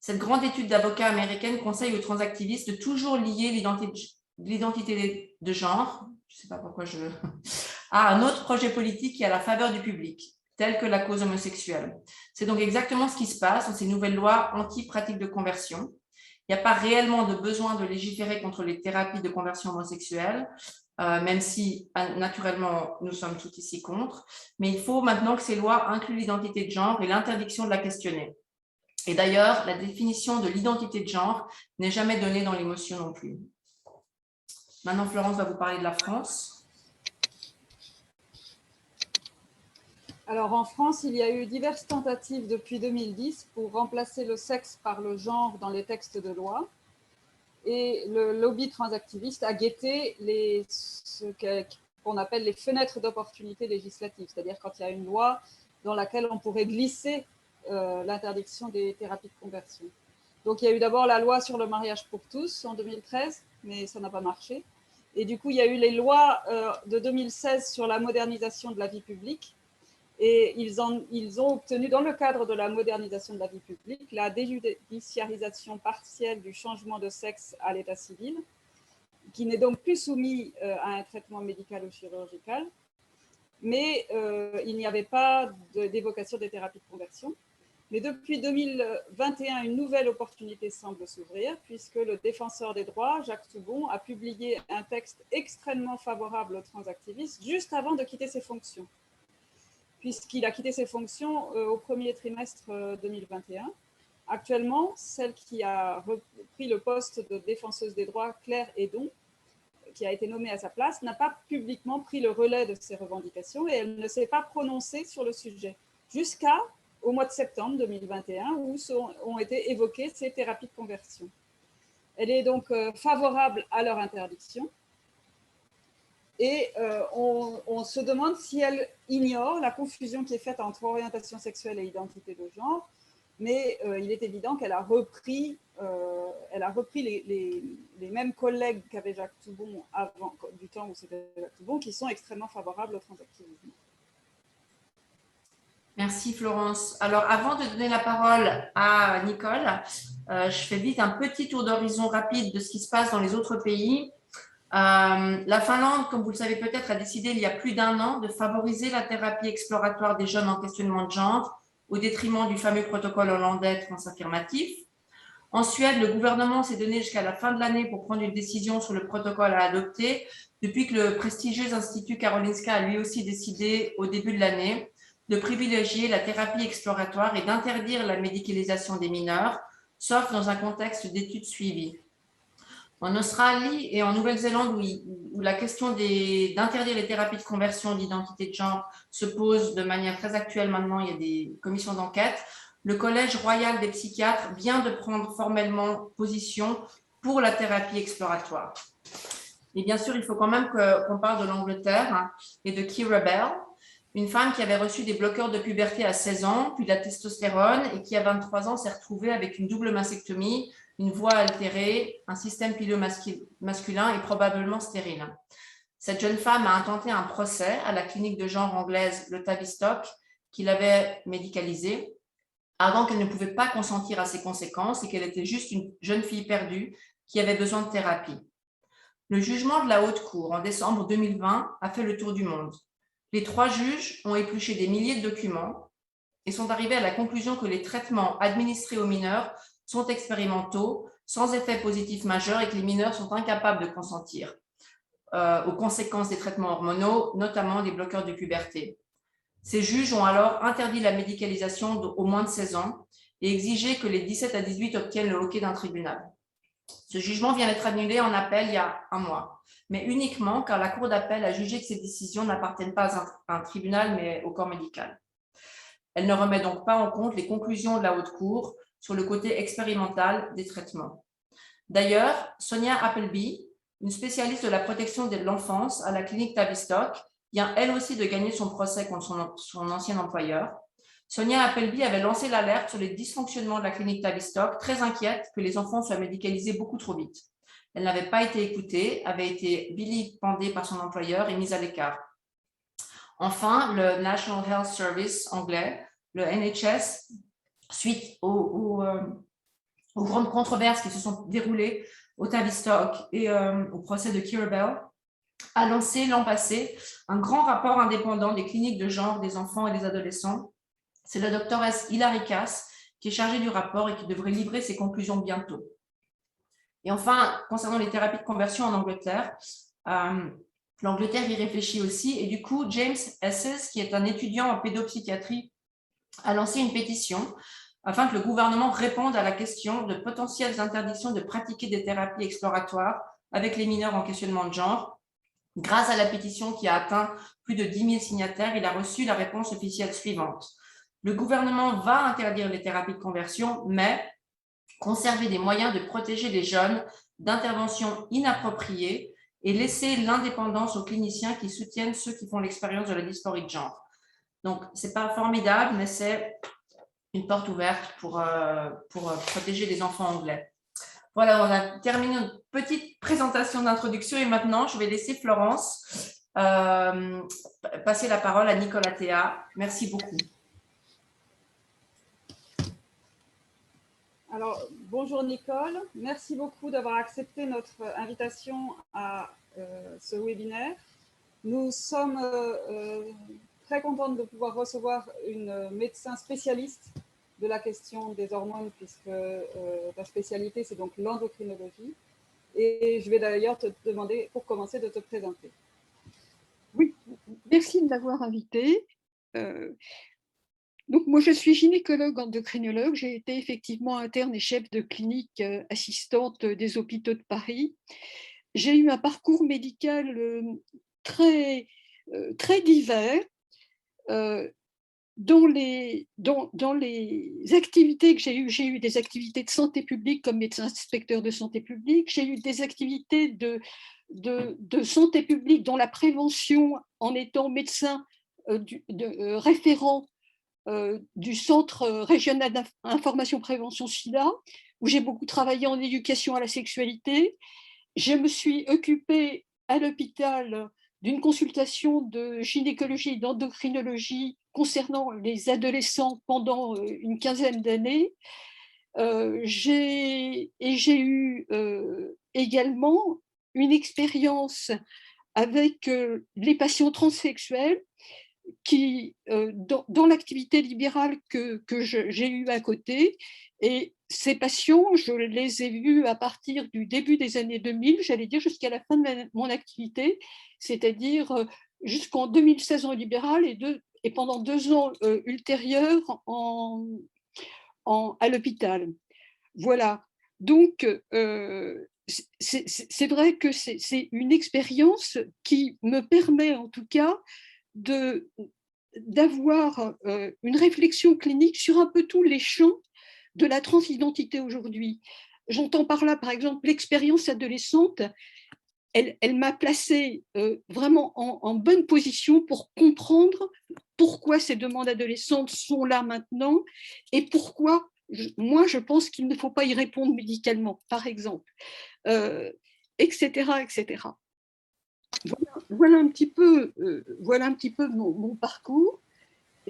Cette grande étude d'avocats américaine conseille aux transactivistes de toujours lier l'identité de genre, je ne sais pas pourquoi à un autre projet politique qui est à la faveur du public, tel que la cause homosexuelle. C'est donc exactement ce qui se passe dans ces nouvelles lois anti-pratiques de conversion. Il n'y a pas réellement de besoin de légiférer contre les thérapies de conversion homosexuelle, même si naturellement nous sommes tous ici contre, mais il faut maintenant que ces lois incluent l'identité de genre et l'interdiction de la questionner. Et d'ailleurs, la définition de l'identité de genre n'est jamais donnée dans les motions non plus. Maintenant, Florence va vous parler de la France. Alors en France, il y a eu diverses tentatives depuis 2010 pour remplacer le sexe par le genre dans les textes de loi. Et le lobby transactiviste a guetté ce qu'on appelle les fenêtres d'opportunité législative, c'est-à-dire quand il y a une loi dans laquelle on pourrait glisser l'interdiction des thérapies de conversion. Donc il y a eu d'abord la loi sur le mariage pour tous en 2013, mais ça n'a pas marché. Et du coup, il y a eu les lois de 2016 sur la modernisation de la vie publique. Et ils ont obtenu, dans le cadre de la modernisation de la vie publique, la déjudiciarisation partielle du changement de sexe à l'état civil, qui n'est donc plus soumis à un traitement médical ou chirurgical, mais il n'y avait pas d'évocation des thérapies de conversion. Mais depuis 2021, une nouvelle opportunité semble s'ouvrir, puisque le défenseur des droits, Jacques Toubon, a publié un texte extrêmement favorable aux transactivistes juste avant de quitter ses fonctions, puisqu'il a quitté ses fonctions au premier trimestre 2021. Actuellement, celle qui a repris le poste de défenseuse des droits, Claire Hédon, qui a été nommée à sa place, n'a pas publiquement pris le relais de ces revendications et elle ne s'est pas prononcée sur le sujet, jusqu'au mois de septembre 2021, où ont été évoquées ces thérapies de conversion. Elle est donc favorable à leur interdiction. Et on se demande si elle ignore la confusion qui est faite entre orientation sexuelle et identité de genre, mais il est évident qu'elle a repris, les mêmes collègues qu'avait Jacques Toubon avant, du temps où c'était Jacques Toubon, qui sont extrêmement favorables au transactivisme. Merci Florence. Alors avant de donner la parole à Nicole, je fais vite un petit tour d'horizon rapide de ce qui se passe dans les autres pays. La Finlande, comme vous le savez peut-être, a décidé il y a plus d'1 an de favoriser la thérapie exploratoire des jeunes en questionnement de genre au détriment du fameux protocole hollandais transaffirmatif. En Suède, le gouvernement s'est donné jusqu'à la fin de l'année pour prendre une décision sur le protocole à adopter, depuis que le prestigieux Institut Karolinska a lui aussi décidé au début de l'année de privilégier la thérapie exploratoire et d'interdire la médicalisation des mineurs, sauf dans un contexte d'études suivies. En Australie et en Nouvelle-Zélande, où la question d'interdire les thérapies de conversion d'identité de genre se pose de manière très actuelle maintenant, il y a des commissions d'enquête, le Collège royal des psychiatres vient de prendre formellement position pour la thérapie exploratoire. Et bien sûr, il faut quand même qu'on parle de l'Angleterre et de Keira Bell, une femme qui avait reçu des bloqueurs de puberté à 16 ans, puis de la testostérone, et qui à 23 ans s'est retrouvée avec une double mastectomie, une voix altérée, un système pileux masculin et probablement stérile. Cette jeune femme a intenté un procès à la clinique de genre anglaise, le Tavistock, qui l'avait médicalisée. ardent qu'elle ne pouvait pas consentir à ces conséquences et qu'elle était juste une jeune fille perdue qui avait besoin de thérapie. Le jugement de la Haute Cour en décembre 2020 a fait le tour du monde. Les 3 juges ont épluché des milliers de documents et sont arrivés à la conclusion que les traitements administrés aux mineurs sont expérimentaux, sans effet positif majeur et que les mineurs sont incapables de consentir aux conséquences des traitements hormonaux, notamment des bloqueurs de puberté. Ces juges ont alors interdit la médicalisation aux moins de 16 ans et exigé que les 17 à 18 obtiennent le hockey d'un tribunal. Ce jugement vient d'être annulé en appel il y a un mois, mais uniquement car la Cour d'appel a jugé que ces décisions n'appartiennent pas à un tribunal, mais au corps médical. Elle ne remet donc pas en compte les conclusions de la Haute Cour sur le côté expérimental des traitements. D'ailleurs, Sonia Appleby, une spécialiste de la protection de l'enfance à la clinique Tavistock, vient elle aussi de gagner son procès contre son ancien employeur. Sonia Appleby avait lancé l'alerte sur les dysfonctionnements de la clinique Tavistock, très inquiète que les enfants soient médicalisés beaucoup trop vite. Elle n'avait pas été écoutée, avait été vilipendée par son employeur et mise à l'écart. Enfin, le National Health Service anglais, le NHS, suite aux grandes controverses qui se sont déroulées au Tavistock et au procès de Keira Bell, a lancé l'an passé un grand rapport indépendant des cliniques de genre des enfants et des adolescents. C'est la doctoresse Hilary Cass qui est chargée du rapport et qui devrait livrer ses conclusions bientôt. Et enfin, concernant les thérapies de conversion en Angleterre, l'Angleterre y réfléchit aussi. Et du coup, James Esses, qui est un étudiant en pédopsychiatrie, a lancé une pétition afin que le gouvernement réponde à la question de potentielles interdictions de pratiquer des thérapies exploratoires avec les mineurs en questionnement de genre. Grâce à la pétition qui a atteint plus de 10 000 signataires, il a reçu la réponse officielle suivante. Le gouvernement va interdire les thérapies de conversion, mais conserver des moyens de protéger les jeunes d'interventions inappropriées et laisser l'indépendance aux cliniciens qui soutiennent ceux qui font l'expérience de la dysphorie de genre. Donc, ce n'est pas formidable, mais c'est une porte ouverte pour protéger les enfants anglais. Voilà, on a terminé notre petite présentation d'introduction et maintenant, je vais laisser Florence passer la parole à Nicolas Théa. Merci beaucoup. Alors, bonjour Nicole, merci beaucoup d'avoir accepté notre invitation à ce webinaire. Nous sommes très contentes de pouvoir recevoir une médecin spécialiste de la question des hormones, puisque ta spécialité, c'est donc l'endocrinologie. Et je vais d'ailleurs te demander, pour commencer, de te présenter. Oui, merci de m'avoir invitée. Donc, moi, je suis gynécologue endocrinologue. J'ai été effectivement interne et chef de clinique assistante des hôpitaux de Paris. J'ai eu un parcours médical très divers. Dans les activités que j'ai eu des activités de santé publique comme médecin inspecteur de santé publique, j'ai eu des activités de santé publique dont la prévention en étant médecin référent du Centre régional d'information prévention SIDA, où j'ai beaucoup travaillé en éducation à la sexualité. Je me suis occupée à l'hôpital d'une consultation de gynécologie et d'endocrinologie concernant les adolescents pendant une quinzaine d'années. J'ai eu également une expérience avec les patients transsexuels qui, dans l'activité libérale que j'ai eue à côté, et ces patients, je les ai vus à partir du début des années 2000, j'allais dire jusqu'à la fin de mon activité, c'est-à-dire jusqu'en 2016 en libéral et pendant 2 ans ultérieurs à l'hôpital. Voilà. Donc, c'est vrai que c'est une expérience qui me permet en tout cas d'avoir une réflexion clinique sur un peu tous les champs de la transidentité aujourd'hui. J'entends par là, par exemple, l'expérience adolescente. Elle m'a placée vraiment en bonne position pour comprendre pourquoi ces demandes adolescentes sont là maintenant et pourquoi, moi, je pense qu'il ne faut pas y répondre médicalement, par exemple, etc., etc. Voilà un petit peu mon parcours.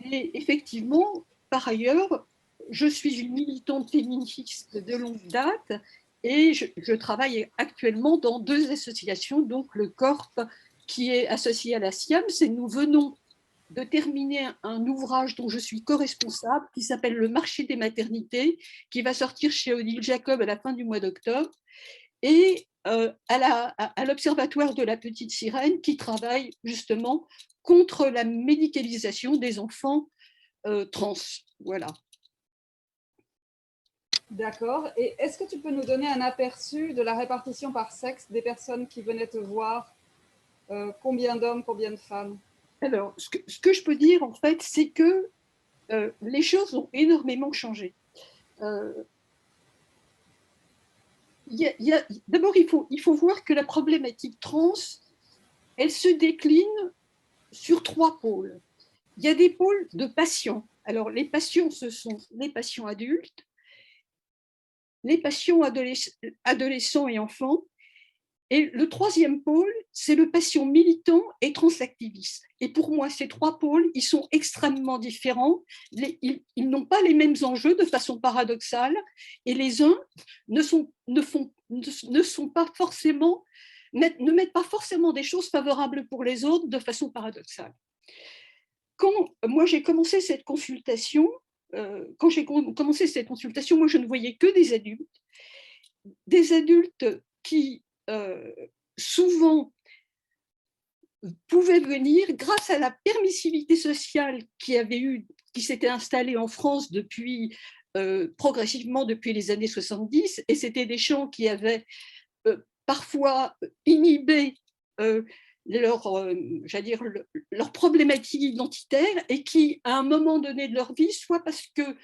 Et effectivement, par ailleurs, je suis une militante féministe de longue date et je travaille actuellement dans 2 associations, donc le CORP qui est associé à la SIAMS, et nous venons de terminer un ouvrage dont je suis co-responsable qui s'appelle Le marché des maternités, qui va sortir chez Odile Jacob à la fin du mois d'octobre, et à l'Observatoire de la Petite Sirène qui travaille justement contre la médicalisation des enfants trans. Voilà. D'accord. Et est-ce que tu peux nous donner un aperçu de la répartition par sexe des personnes qui venaient te voir? Combien d'hommes, combien de femmes? Alors, ce que je peux dire, en fait, c'est que les choses ont énormément changé. D'abord, il faut voir que la problématique trans, elle se décline sur 3 pôles. Il y a des pôles de patients. Alors, les patients, ce sont les patients adultes, les patients adolescents et enfants, et le 3e pôle, c'est le patient militant et transactiviste. Et pour moi, ces 3 pôles, ils sont extrêmement différents. Ils n'ont pas les mêmes enjeux de façon paradoxale, et les uns ne mettent pas forcément des choses favorables pour les autres de façon paradoxale. Quand moi j'ai commencé cette consultation, moi je ne voyais que des adultes qui souvent pouvaient venir grâce à la permissivité sociale qui s'était installée en France progressivement depuis les années 70, et c'était des gens qui avaient parfois inhibé leur problématique identitaire, et qui, à un moment donné de leur vie, soit parce qu'il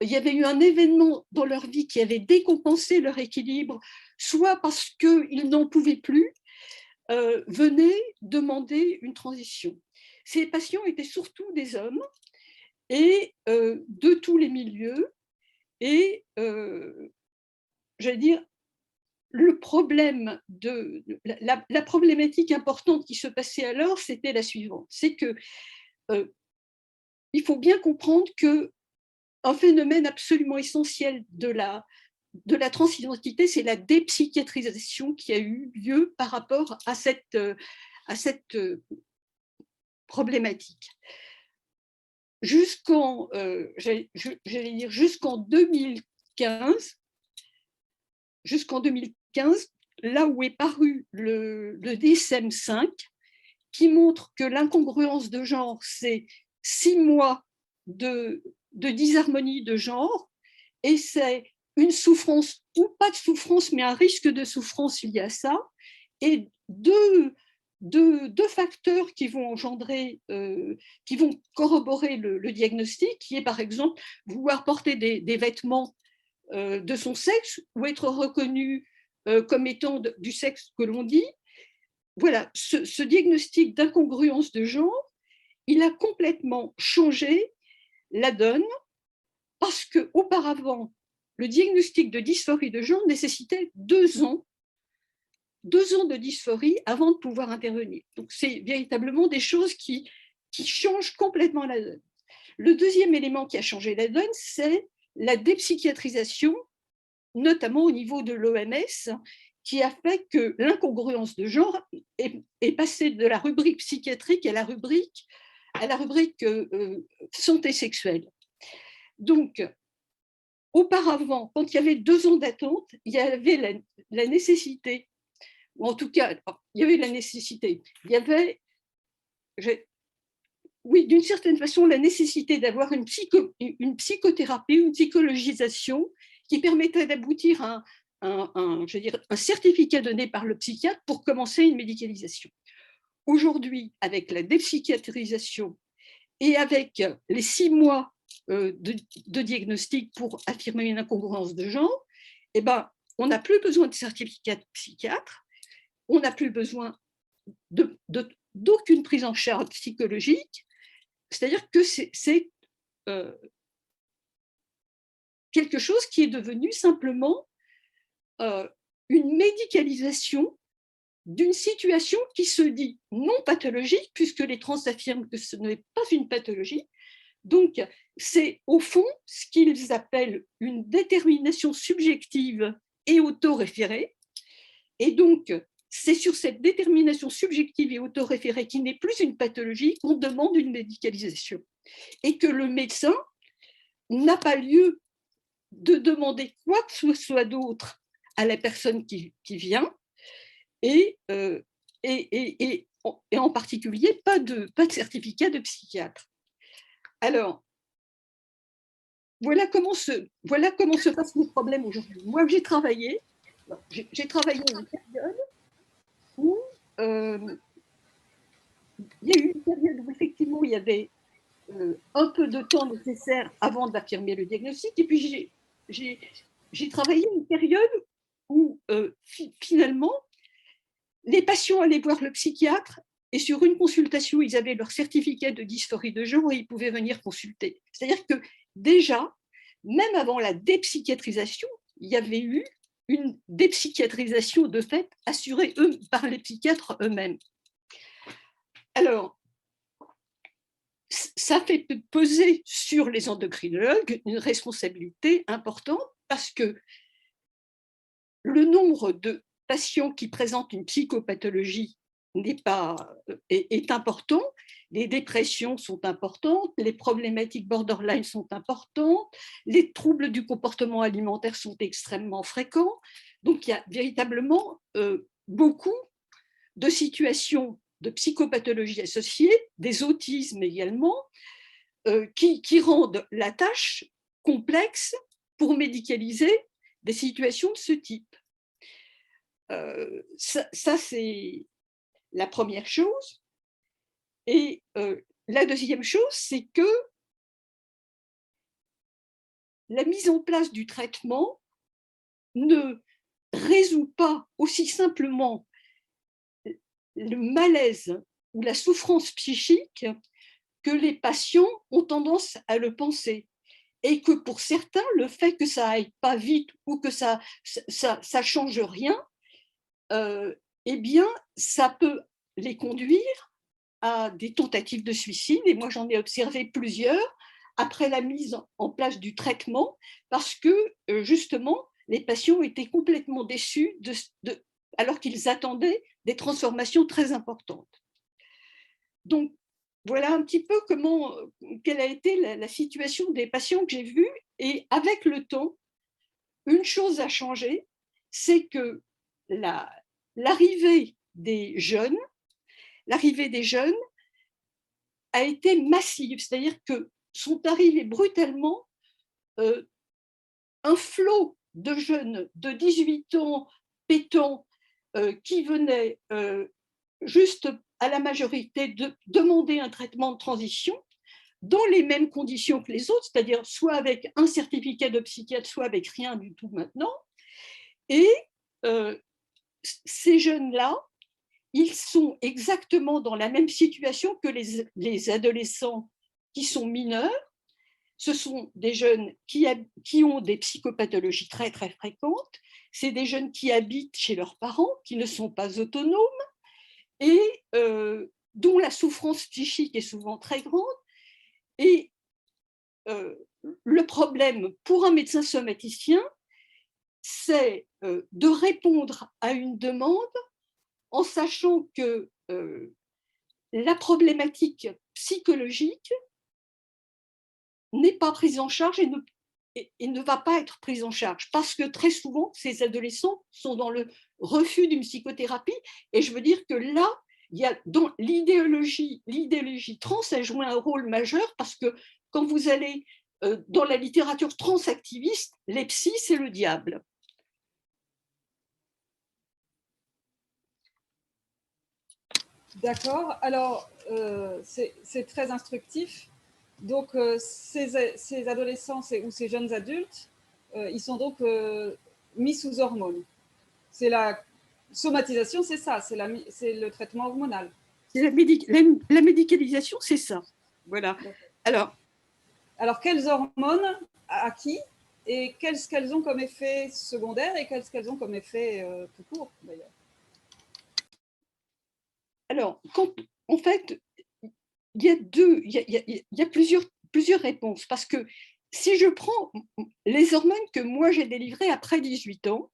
y avait eu un événement dans leur vie qui avait décompensé leur équilibre, soit parce qu'ils n'en pouvaient plus, venaient demander une transition. Ces patients étaient surtout des hommes, et de tous les milieux, et j'allais dire, le problème la problématique importante qui se passait alors, c'était la suivante, c'est que il faut bien comprendre qu'un phénomène absolument essentiel de la transidentité, c'est la dépsychiatrisation qui a eu lieu par rapport à cette problématique. Jusqu'en 2015, là où est paru le DSM-5, qui montre que l'incongruence de genre, c'est 6 mois de disharmonie de genre, et c'est une souffrance ou pas de souffrance, mais un risque de souffrance lié à ça, et deux facteurs qui vont qui vont corroborer le diagnostic, qui est par exemple vouloir porter des vêtements de son sexe ou être reconnu comme étant du sexe que l'on dit. Voilà, ce diagnostic d'incongruence de genre, il a complètement changé la donne, parce qu'auparavant, le diagnostic de dysphorie de genre nécessitait 2 ans de dysphorie avant de pouvoir intervenir. Donc, c'est véritablement des choses qui changent complètement la donne. Le deuxième élément qui a changé la donne, c'est la dépsychiatrisation, notamment au niveau de l'OMS, qui a fait que l'incongruence de genre est passée de la rubrique psychiatrique à la rubrique santé sexuelle. Donc, auparavant, quand il y avait 2 ans d'attente, il y avait la nécessité, ou en tout cas, il y avait la nécessité, oui, d'une certaine façon, la nécessité d'avoir une psychothérapie, une psychologisation qui permettait d'aboutir à un certificat donné par le psychiatre pour commencer une médicalisation. Aujourd'hui, avec la dépsychiatrisation et avec les 6 mois de diagnostic pour affirmer une incongruence de genre, eh ben, on n'a plus besoin de certificat de psychiatre, on n'a plus besoin d'aucune prise en charge psychologique, c'est-à-dire que c'est quelque chose qui est devenu simplement une médicalisation d'une situation qui se dit non pathologique, puisque les trans affirment que ce n'est pas une pathologie, Donc, c'est au fond ce qu'ils appellent une détermination subjective et autoréférée. Et donc, c'est sur cette détermination subjective et autoréférée qui n'est plus une pathologie qu'on demande une médicalisation. Et que le médecin n'a pas lieu de demander quoi que ce soit d'autre à la personne qui vient, et en particulier pas de certificat de psychiatre. Alors, voilà comment se passent les problèmes aujourd'hui. Moi, j'ai travaillé une période où il y a eu une période où effectivement il y avait un peu de temps nécessaire avant d'affirmer le diagnostic, et puis j'ai travaillé une période où finalement les patients allaient voir le psychiatre et sur une consultation, ils avaient leur certificat de dysphorie de genre et ils pouvaient venir consulter. C'est-à-dire que déjà, même avant la dépsychiatrisation, il y avait eu une dépsychiatrisation de fait assurée par les psychiatres eux-mêmes. Alors, ça fait peser sur les endocrinologues une responsabilité importante parce que le nombre de patients qui présentent une psychopathologie est important, les dépressions sont importantes, les problématiques borderline sont importantes, les troubles du comportement alimentaire sont extrêmement fréquents. Donc, il y a véritablement beaucoup de situations de psychopathologie associées, des autismes également, qui rendent la tâche complexe pour médicaliser des situations de ce type. Ça c'est la première chose. Et la deuxième chose, c'est que la mise en place du traitement ne résout pas aussi simplement le malaise ou la souffrance psychique que les patients ont tendance à le penser. Et que pour certains, le fait que ça aille pas vite ou que ça change rien, eh bien, ça peut les conduire à des tentatives de suicide. Et moi, j'en ai observé plusieurs après la mise en place du traitement, parce que justement, les patients étaient complètement déçus alors qu'ils attendaient des transformations très importantes. Donc, voilà un petit peu quelle a été la situation des patients que j'ai vus. Et avec le temps, une chose a changé, c'est que l'arrivée des jeunes a été massive, c'est-à-dire que sont arrivés brutalement un flot de jeunes de 18 ans pétants qui venaient juste à la majorité de demander un traitement de transition dans les mêmes conditions que les autres, c'est-à-dire soit avec un certificat de psychiatre, soit avec rien du tout maintenant. Et ces jeunes-là, ils sont exactement dans la même situation que les adolescents qui sont mineurs. Ce sont des jeunes qui ont des psychopathologies très, très fréquentes. C'est des jeunes qui habitent chez leurs parents, qui ne sont pas autonomes et dont la souffrance psychique est souvent très grande. Et le problème pour un médecin somaticien, c'est de répondre à une demande en sachant que la problématique psychologique n'est pas prise en charge et ne va pas être prise en charge parce que très souvent, ces adolescents sont dans le refus d'une psychothérapie. Et je veux dire que là, il y a dans l'idéologie trans a joué un rôle majeur parce que quand vous allez dans la littérature transactiviste, les psys, c'est le diable. D'accord. Alors, c'est très instructif. Donc, ces adolescents ou ces jeunes adultes, ils sont donc mis sous hormones. C'est la somatisation, c'est ça, c'est le traitement hormonal. La médicalisation, c'est ça. Voilà. Alors, quelles hormones, à qui, et qu'est-ce qu'elles ont comme effet secondaire et qu'est-ce qu'elles ont comme effet tout court, d'ailleurs? Alors, en fait, il y a plusieurs plusieurs réponses. Parce que si je prends les hormones que moi j'ai délivrées après 18 ans,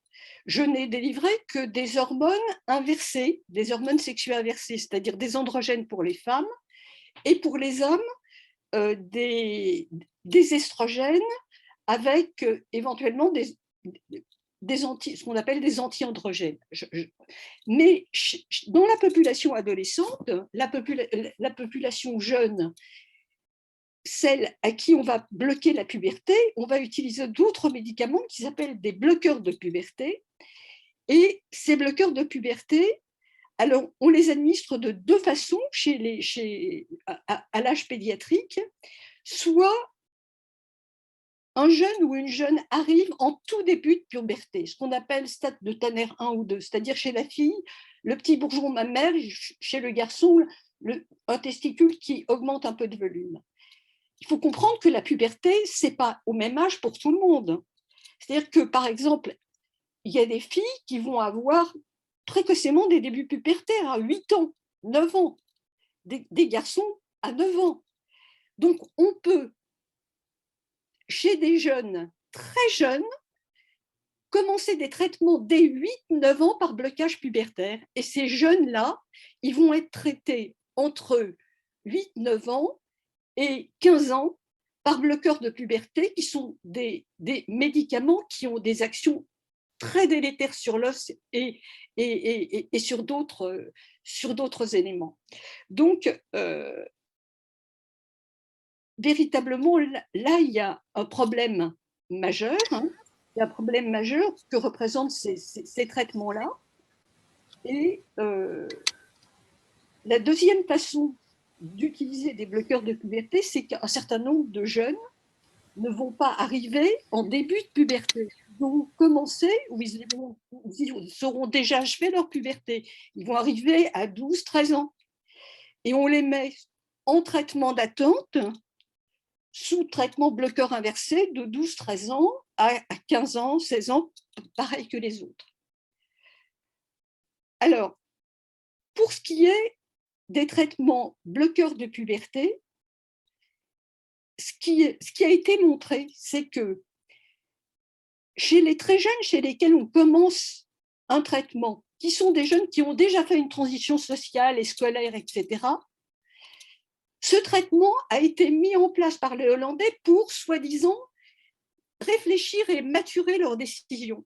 je n'ai délivré que des hormones inversées, des hormones sexuelles inversées, c'est-à-dire des androgènes pour les femmes, et pour les hommes, des estrogènes avec éventuellement ce qu'on appelle des anti-androgènes. Mais dans la population adolescente, la population jeune, celle à qui on va bloquer la puberté, on va utiliser d'autres médicaments qui s'appellent des bloqueurs de puberté. Et ces bloqueurs de puberté, alors on les administre de deux façons à l'âge pédiatrique. Soit un jeune ou une jeune arrive en tout début de puberté, ce qu'on appelle stade de Tanner 1 ou 2, c'est-à-dire chez la fille, le petit bourgeon mammaire, chez le garçon, un testicule qui augmente un peu de volume. Il faut comprendre que la puberté, ce n'est pas au même âge pour tout le monde. C'est-à-dire que, par exemple, il y a des filles qui vont avoir précocement des débuts pubertaires à 8 ans, 9 ans, des garçons à 9 ans. Donc, on peut, chez des jeunes très jeunes, commencer des traitements dès 8-9 ans par blocage pubertaire. Et ces jeunes-là, ils vont être traités entre 8-9 ans et 15 ans par bloqueurs de puberté, qui sont des médicaments qui ont des actions très délétères sur l'os et sur d'autres éléments. Donc, véritablement, là, il y a un problème majeur. Il y a un problème majeur que représentent ces traitements-là. Et la deuxième façon d'utiliser des bloqueurs de puberté, c'est qu'un certain nombre de jeunes ne vont pas arriver en début de puberté. Ils vont commencer, ou ils auront déjà achevé leur puberté. Ils vont arriver à 12-13 ans. Et on les met en traitement d'attente, sous traitement bloqueur inversé de 12-13 ans à 15 ans, 16 ans, pareil que les autres. Alors, pour ce qui est des traitements bloqueurs de puberté, ce qui a été montré, c'est que chez les très jeunes, chez lesquels on commence un traitement, qui sont des jeunes qui ont déjà fait une transition sociale et scolaire, etc., ce traitement a été mis en place par les Hollandais pour, soi-disant, réfléchir et maturer leurs décisions.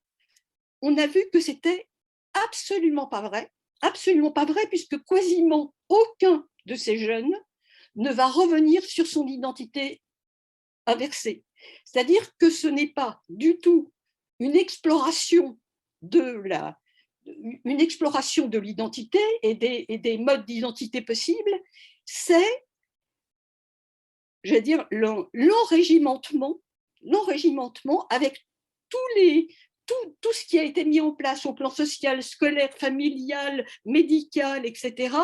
On a vu que c'était absolument pas vrai, puisque quasiment aucun de ces jeunes ne va revenir sur son identité inversée. C'est-à-dire que ce n'est pas du tout une exploration de l'identité et des modes d'identité possibles, c'est, je veux dire, l'enrégimentement avec tout ce qui a été mis en place au plan social, scolaire, familial, médical, etc.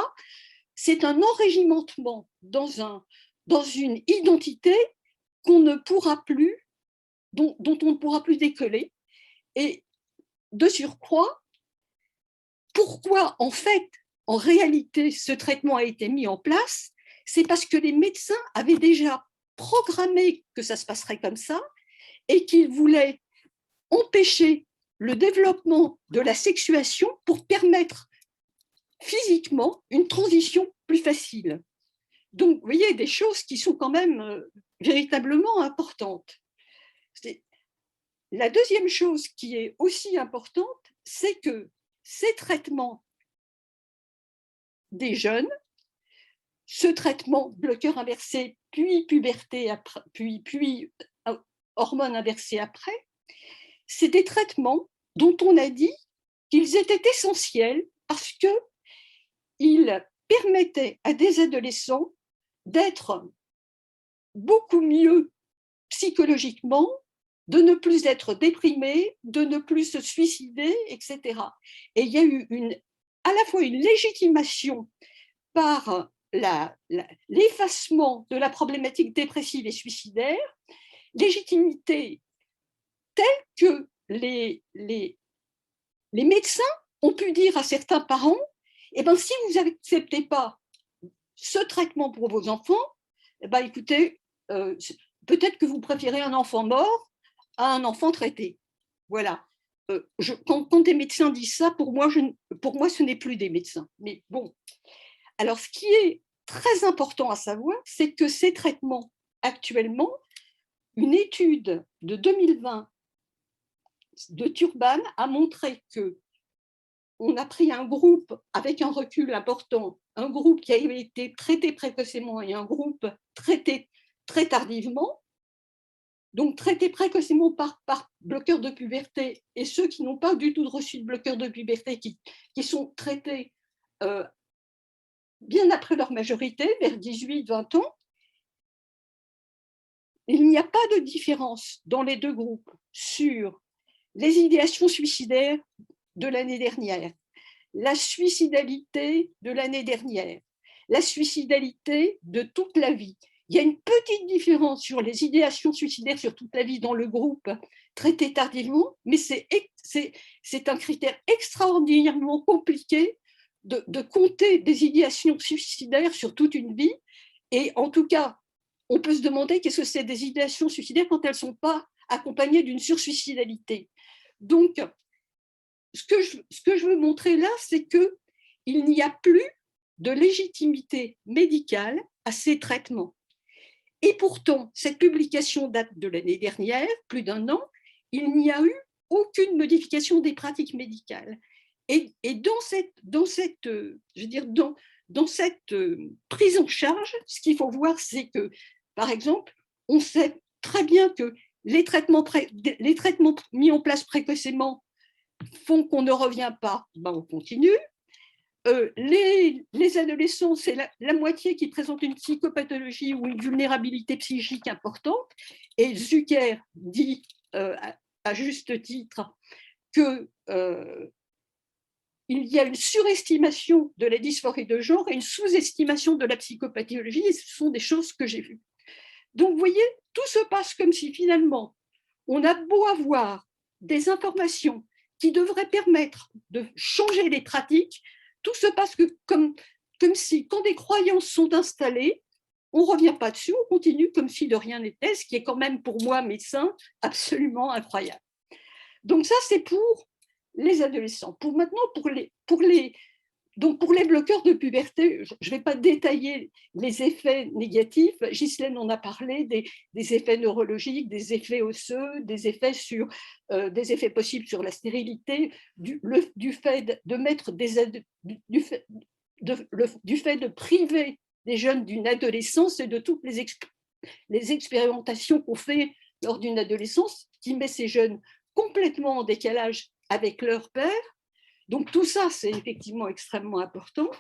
C'est un enrégimentement dans une identité qu'on ne pourra plus, dont on ne pourra plus décoller. Et de surcroît, pourquoi en réalité, ce traitement a été mis en place? C'est parce que les médecins avaient déjà programmé que ça se passerait comme ça et qu'ils voulaient empêcher le développement de la sexuation pour permettre physiquement une transition plus facile. Donc, vous voyez, des choses qui sont quand même véritablement importantes. La deuxième chose qui est aussi importante, c'est que ces traitements des jeunes, ce traitement bloqueur inversé, puis puberté, puis hormones inversées après, c'est des traitements dont on a dit qu'ils étaient essentiels parce qu'ils permettaient à des adolescents d'être beaucoup mieux psychologiquement, de ne plus être déprimés, de ne plus se suicider, etc. Et il y a eu à la fois une légitimation par l'effacement de la problématique dépressive et suicidaire, légitimité telle que les médecins ont pu dire à certains parents, eh ben, si vous n'acceptez pas ce traitement pour vos enfants, eh ben, écoutez, peut-être que vous préférez un enfant mort à un enfant traité. Voilà. Quand des médecins disent ça, pour moi, ce n'est plus des médecins. Mais bon. Alors, ce qui est très important à savoir, c'est que ces traitements, actuellement, une étude de 2020 de Turban a montré que on a pris un groupe avec un recul important, un groupe qui avait été traité précocement et un groupe traité très tardivement, donc traités précocement par bloqueurs de puberté, et ceux qui n'ont pas du tout reçu de bloqueurs de puberté, qui sont traités bien après leur majorité, vers 18-20 ans. Il n'y a pas de différence dans les deux groupes sur les idéations suicidaires de l'année dernière, la suicidalité de l'année dernière, la suicidalité de toute la vie. Il y a une petite différence sur les idéations suicidaires sur toute la vie dans le groupe traité tardivement, mais c'est un critère extraordinairement compliqué de compter des idéations suicidaires sur toute une vie. Et en tout cas, on peut se demander qu'est-ce que c'est des idéations suicidaires quand elles ne sont pas accompagnées d'une sursuicidalité. Donc, ce que je veux montrer là, c'est qu'il n'y a plus de légitimité médicale à ces traitements. Et pourtant, cette publication date de l'année dernière, plus d'1 an, il n'y a eu aucune modification des pratiques médicales. Et dans cette prise en charge, ce qu'il faut voir, c'est que, par exemple, on sait très bien que les traitements mis en place précocement font qu'on ne revient pas, on continue. Les adolescents, c'est la moitié qui présente une psychopathologie ou une vulnérabilité psychique importante. Et Zucker dit, à juste titre, que il y a une surestimation de la dysphorie de genre et une sous-estimation de la psychopathologie, et ce sont des choses que j'ai vues. Donc, vous voyez, tout se passe comme si finalement, on a beau avoir des informations qui devraient permettre de changer les pratiques, tout se passe comme si, quand des croyances sont installées, on ne revient pas dessus, on continue comme si de rien n'était, ce qui est quand même pour moi, médecin, absolument incroyable. Donc ça, c'est pour les adolescents. Pour les bloqueurs de puberté, je ne vais pas détailler les effets négatifs. Ghislaine en a parlé, des effets neurologiques, des effets osseux, des effets possibles sur la stérilité, du fait de priver des jeunes d'une adolescence et de toutes les expérimentations qu'on fait lors d'une adolescence qui met ces jeunes complètement en décalage avec leur père. Donc tout ça, c'est effectivement extrêmement important.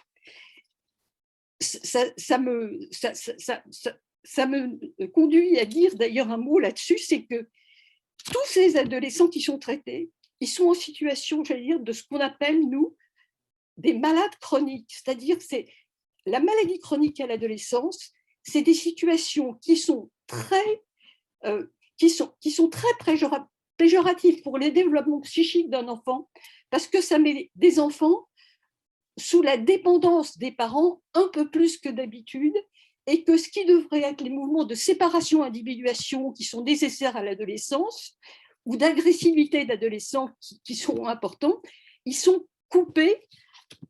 Ça me conduit à dire d'ailleurs un mot là-dessus, c'est que tous ces adolescents qui sont traités, ils sont en situation, j'allais dire, de ce qu'on appelle, nous, des malades chroniques. C'est-à-dire que c'est la maladie chronique à l'adolescence, c'est des situations qui sont très péjoratives pour le développement psychique d'un enfant, parce que ça met des enfants sous la dépendance des parents un peu plus que d'habitude, et que ce qui devrait être les mouvements de séparation-individuation qui sont nécessaires à l'adolescence, ou d'agressivité d'adolescents qui sont importants, ils sont coupés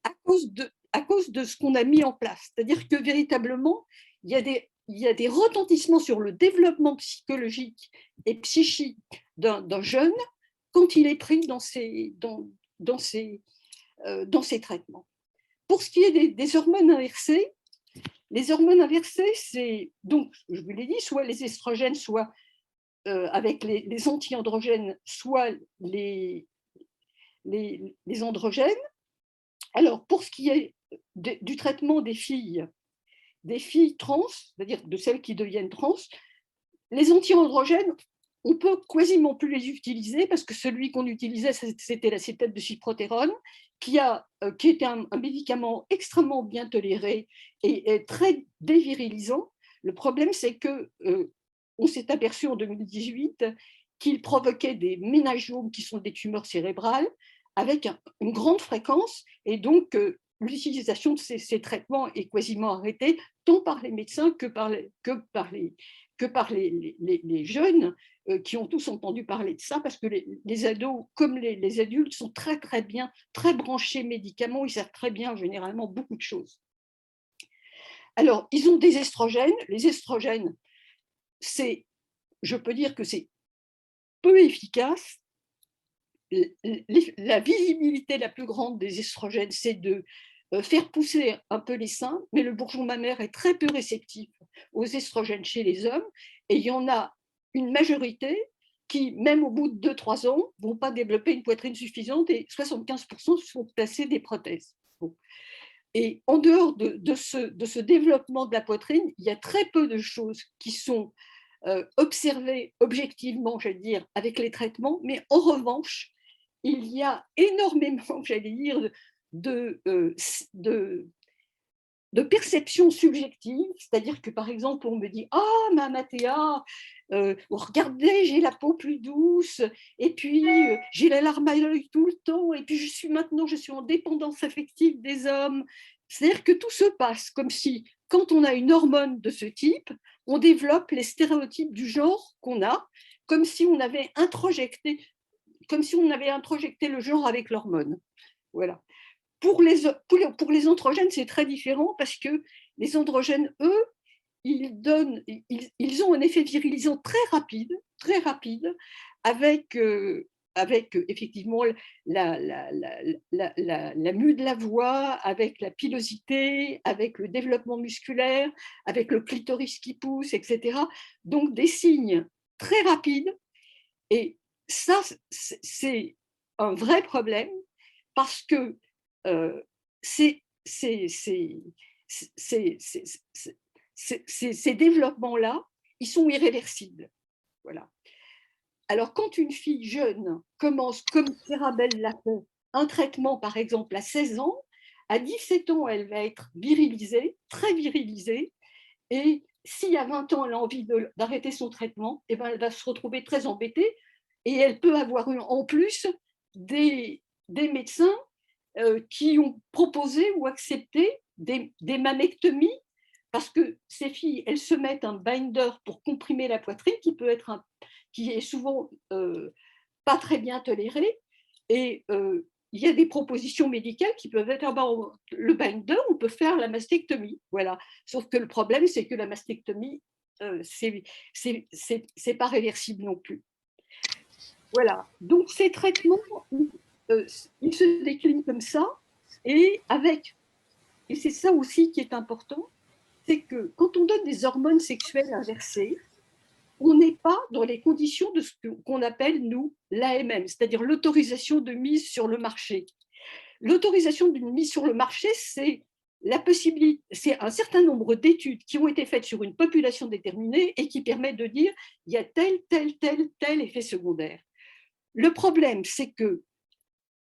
à cause de ce qu'on a mis en place. C'est-à-dire que véritablement, il y a des retentissements sur le développement psychologique et psychique d'un jeune quand il est pris dans ces traitements. Pour ce qui est des hormones inversées, les hormones inversées, c'est donc, je vous l'ai dit, soit les estrogènes, soit avec les anti-androgènes, soit les androgènes. Alors, pour ce qui est du traitement des filles trans, c'est-à-dire de celles qui deviennent trans, les anti-androgènes, on peut quasiment plus les utiliser parce que celui qu'on utilisait, c'était l'acétate de cyprotérone, qui était un médicament extrêmement bien toléré et très dévirilisant. Le problème, c'est qu'on s'est aperçu en 2018 qu'il provoquait des ménangiomes, qui sont des tumeurs cérébrales, avec une grande fréquence, et donc l'utilisation de ces traitements est quasiment arrêtée, tant par les médecins que que par les jeunes qui ont tous entendu parler de ça, parce que les ados, comme les adultes, sont très, très bien, très branchés médicaments, ils savent très bien généralement beaucoup de choses. Alors, ils ont des estrogènes. Les estrogènes, je peux dire que c'est peu efficace. La visibilité la plus grande des estrogènes, c'est de faire pousser un peu les seins, mais le bourgeon mammaire est très peu réceptif aux estrogènes chez les hommes, et il y en a une majorité qui, même au bout de 2-3 ans, ne vont pas développer une poitrine suffisante, et 75% se font placer des prothèses. Bon. Et en dehors de ce développement de la poitrine, il y a très peu de choses qui sont observées objectivement, j'allais dire, avec les traitements, mais en revanche, il y a énormément, j'allais dire, de perception subjective, c'est-à-dire que par exemple, on me dit « Ah, ma Mathéa, regardez, j'ai la peau plus douce, et puis j'ai la larme à l'œil tout le temps, et puis maintenant, je suis en dépendance affective des hommes. » C'est-à-dire que tout se passe comme si, quand on a une hormone de ce type, on développe les stéréotypes du genre qu'on a, comme si on avait introjecté le genre avec l'hormone. Voilà. Pour les androgènes, c'est très différent parce que les androgènes, eux, ils ont un effet virilisant très rapide avec effectivement la mue de la voix, avec la pilosité, avec le développement musculaire, avec le clitoris qui pousse, etc. Donc des signes très rapides, et ça, c'est un vrai problème parce que ces développements-là, ils sont irréversibles. Voilà. Alors, quand une fille jeune commence, comme Clarabelle l'a fait, un traitement, par exemple, à 16 ans, à 17 ans, elle va être virilisée, très virilisée, et si à 20 ans, elle a envie d'arrêter son traitement, eh ben, elle va se retrouver très embêtée, et elle peut avoir eu en plus des médecins qui ont proposé ou accepté des mammectomies, parce que ces filles, elles se mettent un binder pour comprimer la poitrine, qui est souvent pas très bien toléré, et il y a des propositions médicales qui peuvent être le binder, on peut faire la mastectomie, voilà. Sauf que le problème, c'est que la mastectomie, c'est pas réversible non plus. Voilà. Donc ces traitements, ils se déclinent comme ça, et c'est ça aussi qui est important, c'est que quand on donne des hormones sexuelles inversées, on n'est pas dans les conditions de ce qu'on appelle, nous, l'AMM, c'est-à-dire l'autorisation de mise sur le marché. L'autorisation d'une mise sur le marché, c'est un certain nombre d'études qui ont été faites sur une population déterminée et qui permettent de dire il y a tel effet secondaire. Le problème, c'est que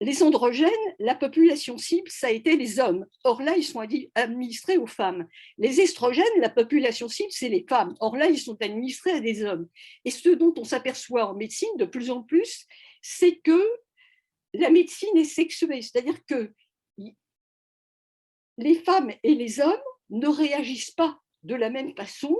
les androgènes, la population cible, ça a été les hommes. Or là, ils sont administrés aux femmes. Les estrogènes, la population cible, c'est les femmes. Or là, ils sont administrés à des hommes. Et ce dont on s'aperçoit en médecine de plus en plus, c'est que la médecine est sexuée. C'est-à-dire que les femmes et les hommes ne réagissent pas de la même façon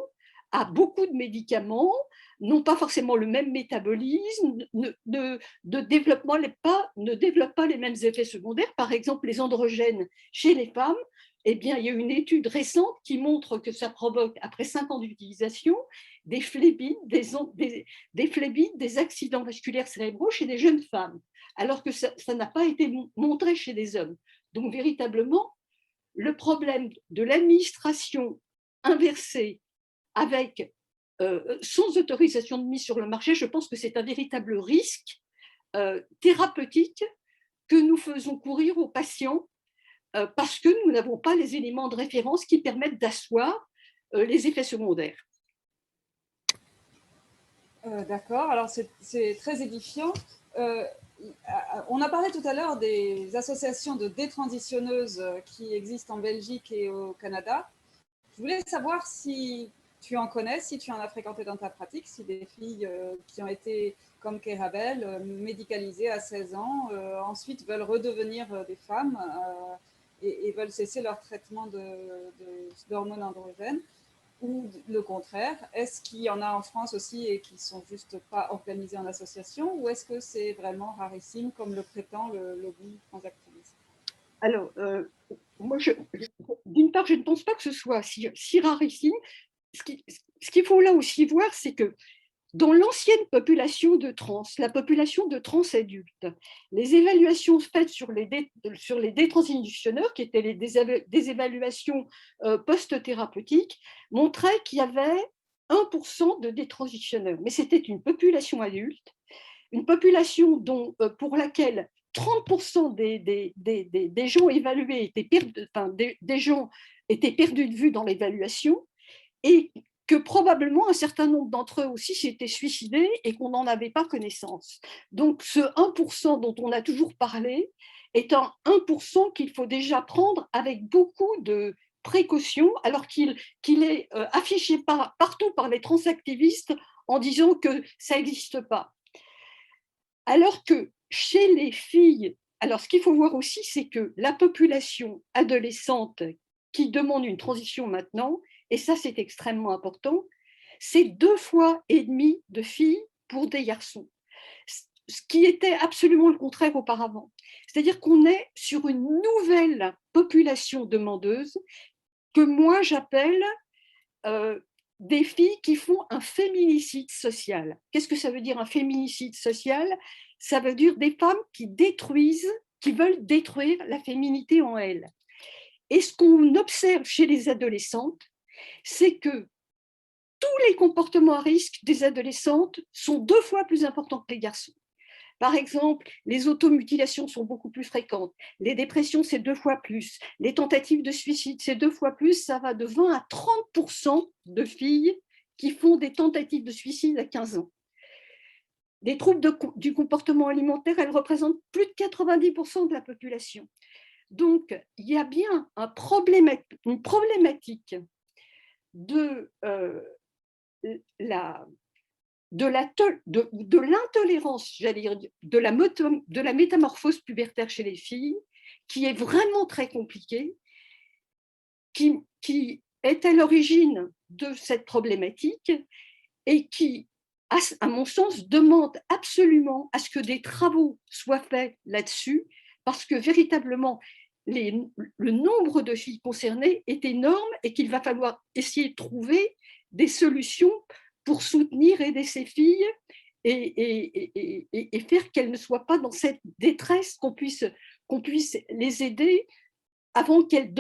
à beaucoup de médicaments, n'ont pas forcément le même métabolisme, ne développent pas les mêmes effets secondaires. Par exemple, les androgènes chez les femmes, eh bien, il y a une étude récente qui montre que ça provoque, après 5 ans d'utilisation, des phlébites, des accidents vasculaires cérébraux chez des jeunes femmes, alors que ça n'a pas été montré chez des hommes. Donc, véritablement, le problème de l'administration inversée avec sans autorisation de mise sur le marché, je pense que c'est un véritable risque thérapeutique que nous faisons courir aux patients parce que nous n'avons pas les éléments de référence qui permettent d'asseoir les effets secondaires. D'accord, alors c'est très édifiant. On a parlé tout à l'heure des associations de détransitionneuses qui existent en Belgique et au Canada. Je voulais savoir si tu en connais, si tu en as fréquenté dans ta pratique, si des filles qui ont été, comme Kerabel, médicalisées à 16 ans, ensuite veulent redevenir des femmes et veulent cesser leur traitement d'hormones androgènes. ou le contraire? Est-ce qu'il y en a en France aussi et qui ne sont juste pas organisés en association, ou est-ce que c'est vraiment rarissime comme le prétend le lobby transactiviste? Alors, moi, d'une part, je ne pense pas que ce soit si rarissime. Ce qu'il faut là aussi voir, c'est que dans l'ancienne population de trans, la population de trans adultes, les évaluations faites sur les détransitionneurs, qui étaient des évaluations post-thérapeutiques, montraient qu'il y avait 1% de détransitionneurs. Mais c'était une population adulte, une population pour laquelle 30% des gens évalués des gens étaient perdus de vue dans l'évaluation, et que probablement un certain nombre d'entre eux aussi s'étaient suicidés et qu'on n'en avait pas connaissance. Donc ce 1% dont on a toujours parlé est un 1% qu'il faut déjà prendre avec beaucoup de précaution, alors qu'il est affiché partout par les transactivistes en disant que ça n'existe pas. Alors que chez les filles, alors ce qu'il faut voir aussi, c'est que la population adolescente qui demande une transition maintenant, et ça c'est extrêmement important, c'est 2,5 fois de filles pour des garçons, ce qui était absolument le contraire auparavant. C'est-à-dire qu'on est sur une nouvelle population demandeuse que moi j'appelle des filles qui font un féminicide social. Qu'est-ce que ça veut dire un féminicide social? Ça veut dire des femmes qui veulent détruire la féminité en elles. Et ce qu'on observe chez les adolescentes, c'est que tous les comportements à risque des adolescentes sont 2 fois plus importants que les garçons. Par exemple, les automutilations sont beaucoup plus fréquentes, les dépressions, c'est 2 fois plus, les tentatives de suicide, c'est 2 fois plus, ça va de 20 à 30% de filles qui font des tentatives de suicide à 15 ans. Les troubles du comportement alimentaire, elles représentent plus de 90% de la population. Donc, il y a bien une problématique de l'intolérance, j'allais dire, de la métamorphose pubertaire chez les filles, qui est vraiment très compliquée, qui est à l'origine de cette problématique et qui, à mon sens, demande absolument à ce que des travaux soient faits là-dessus, parce que véritablement, le nombre de filles concernées est énorme et qu'il va falloir essayer de trouver des solutions pour soutenir, aider ces filles et faire qu'elles ne soient pas dans cette détresse, qu'on puisse les aider avant qu'elles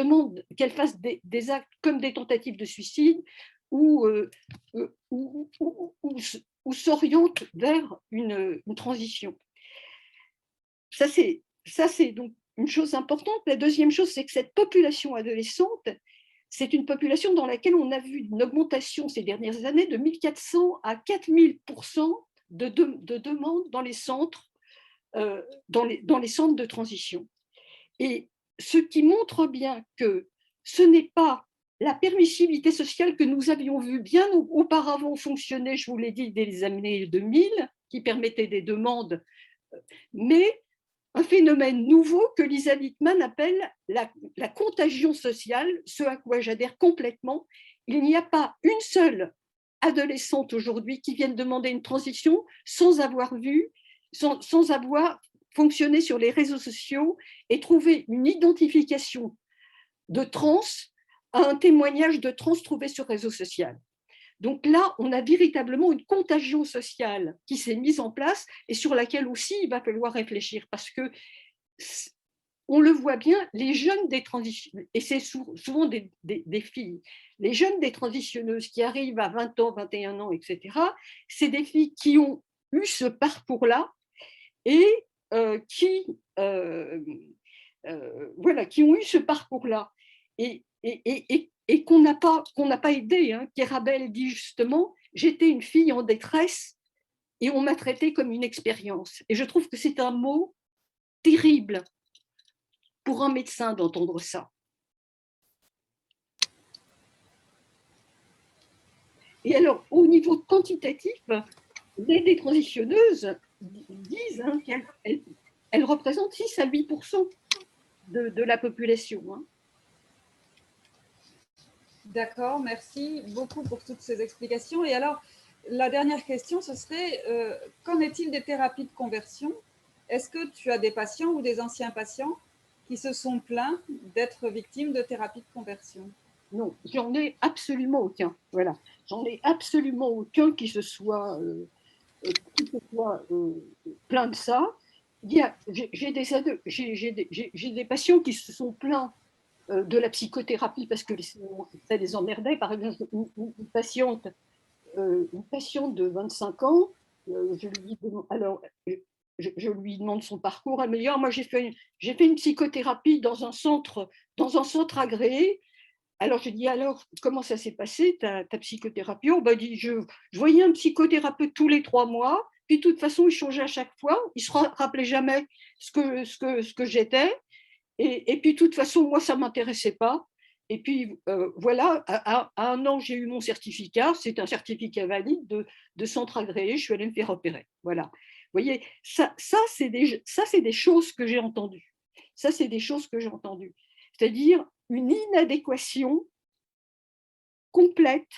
fassent des actes comme des tentatives de suicide ou s'orientent vers une transition. Ça, c'est donc une chose importante. La deuxième chose, c'est que cette population adolescente, c'est une population dans laquelle on a vu une augmentation ces dernières années de 1400 à 4000% de demandes dans les centres, dans les centres de transition. Et ce qui montre bien que ce n'est pas la permissibilité sociale que nous avions vu bien auparavant fonctionner, je vous l'ai dit, dès les années 2000, qui permettait des demandes, mais un phénomène nouveau que Lisa Littman appelle la contagion sociale, ce à quoi j'adhère complètement. Il n'y a pas une seule adolescente aujourd'hui qui vienne demander une transition sans avoir fonctionné sur les réseaux sociaux et trouver une identification de trans à un témoignage de trans trouvé sur réseau social. Donc là, on a véritablement une contagion sociale qui s'est mise en place et sur laquelle aussi il va falloir réfléchir, parce que on le voit bien, les jeunes détransitionneuses, et c'est souvent des filles, les jeunes détransitionneuses qui arrivent à 20 ans, 21 ans, etc., c'est des filles qui ont eu ce parcours-là et qui ont eu ce parcours-là et qu'on n'a pas aidé. Hein. Kerabel dit justement, j'étais une fille en détresse et on m'a traitée comme une expérience. Et je trouve que c'est un mot terrible pour un médecin d'entendre ça. Et alors, au niveau quantitatif, les détransitionneuses disent qu'elles représentent 6 à 8% de la population. Hein. D'accord, merci beaucoup pour toutes ces explications. Et alors, la dernière question, ce serait, qu'en est-il des thérapies de conversion? Est-ce que tu as des patients ou des anciens patients qui se sont plaints d'être victimes de thérapies de conversion? Non, j'en ai absolument aucun. Voilà, j'en ai absolument aucun qui se soit plaint de ça. J'ai des patients qui se sont plaints de la psychothérapie parce que ça les emmerdait. Par exemple, une patiente de 25 ans, je lui demande son parcours. Elle me dit, moi j'ai fait une psychothérapie dans un centre agréé. Alors je dis, alors comment ça s'est passé ta psychothérapie? On m'a dit, je voyais un psychothérapeute tous les 3 mois, puis de toute façon il changeait à chaque fois, il se rappelait jamais ce que j'étais, et puis de toute façon moi ça m'intéressait pas. Et puis voilà, à 1 an j'ai eu mon certificat, c'est un certificat valide de centre agréé, je suis allée me faire opérer. Voilà. Vous voyez, ça c'est des choses que j'ai entendues. Ça c'est des choses que j'ai entendues. C'est-à-dire une inadéquation complète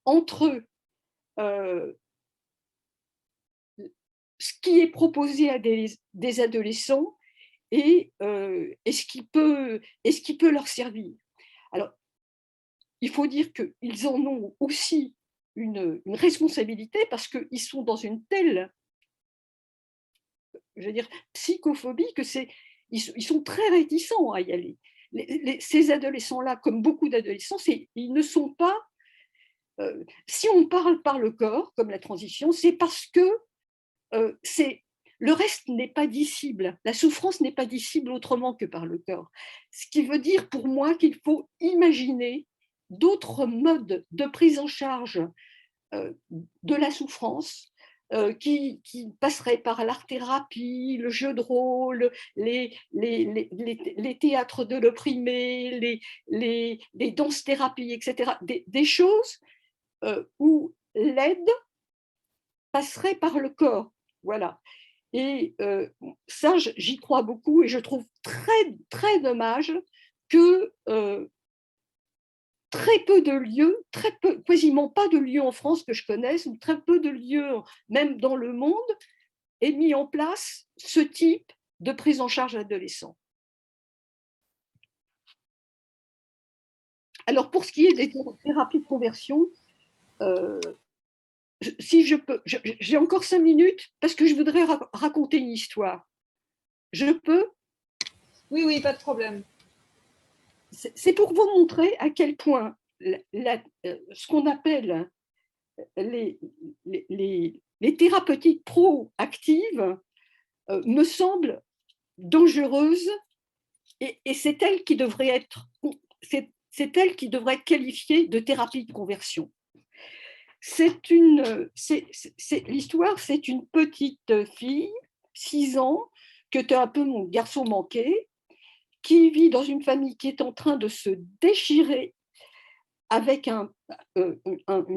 entre ce qui est proposé à des adolescents et ce qui peut leur servir. Alors, il faut dire qu'ils en ont aussi une responsabilité parce qu'ils sont dans une telle, je veux dire, psychophobie que ils sont très réticents à y aller. Ces adolescents-là, comme beaucoup d'adolescents, ils ne sont pas. Si on parle par le corps, comme la transition, c'est parce que le reste n'est pas dissible. La souffrance n'est pas dissible autrement que par le corps. Ce qui veut dire pour moi qu'il faut imaginer d'autres modes de prise en charge de la souffrance qui passeraient par l'art-thérapie, le jeu de rôle, les théâtres de l'opprimé, les danses-thérapies, etc. Des choses où l'aide passerait par le corps. Voilà. Et ça, j'y crois beaucoup et je trouve très, très dommage que très peu de lieux, quasiment pas de lieux en France que je connaisse, ou très peu de lieux, même dans le monde, aient mis en place ce type de prise en charge adolescent. Alors, pour ce qui est des thérapies de conversion, si je peux, j'ai encore 5 minutes parce que je voudrais raconter une histoire. Je peux? Oui, oui, pas de problème. C'est pour vous montrer à quel point ce qu'on appelle les thérapeutiques proactives me semblent dangereuses et c'est elle qui devrait être qualifiée de thérapie de conversion. L'histoire, c'est une petite fille, 6 ans, que tu as un peu mon garçon manqué, qui vit dans une famille qui est en train de se déchirer avec une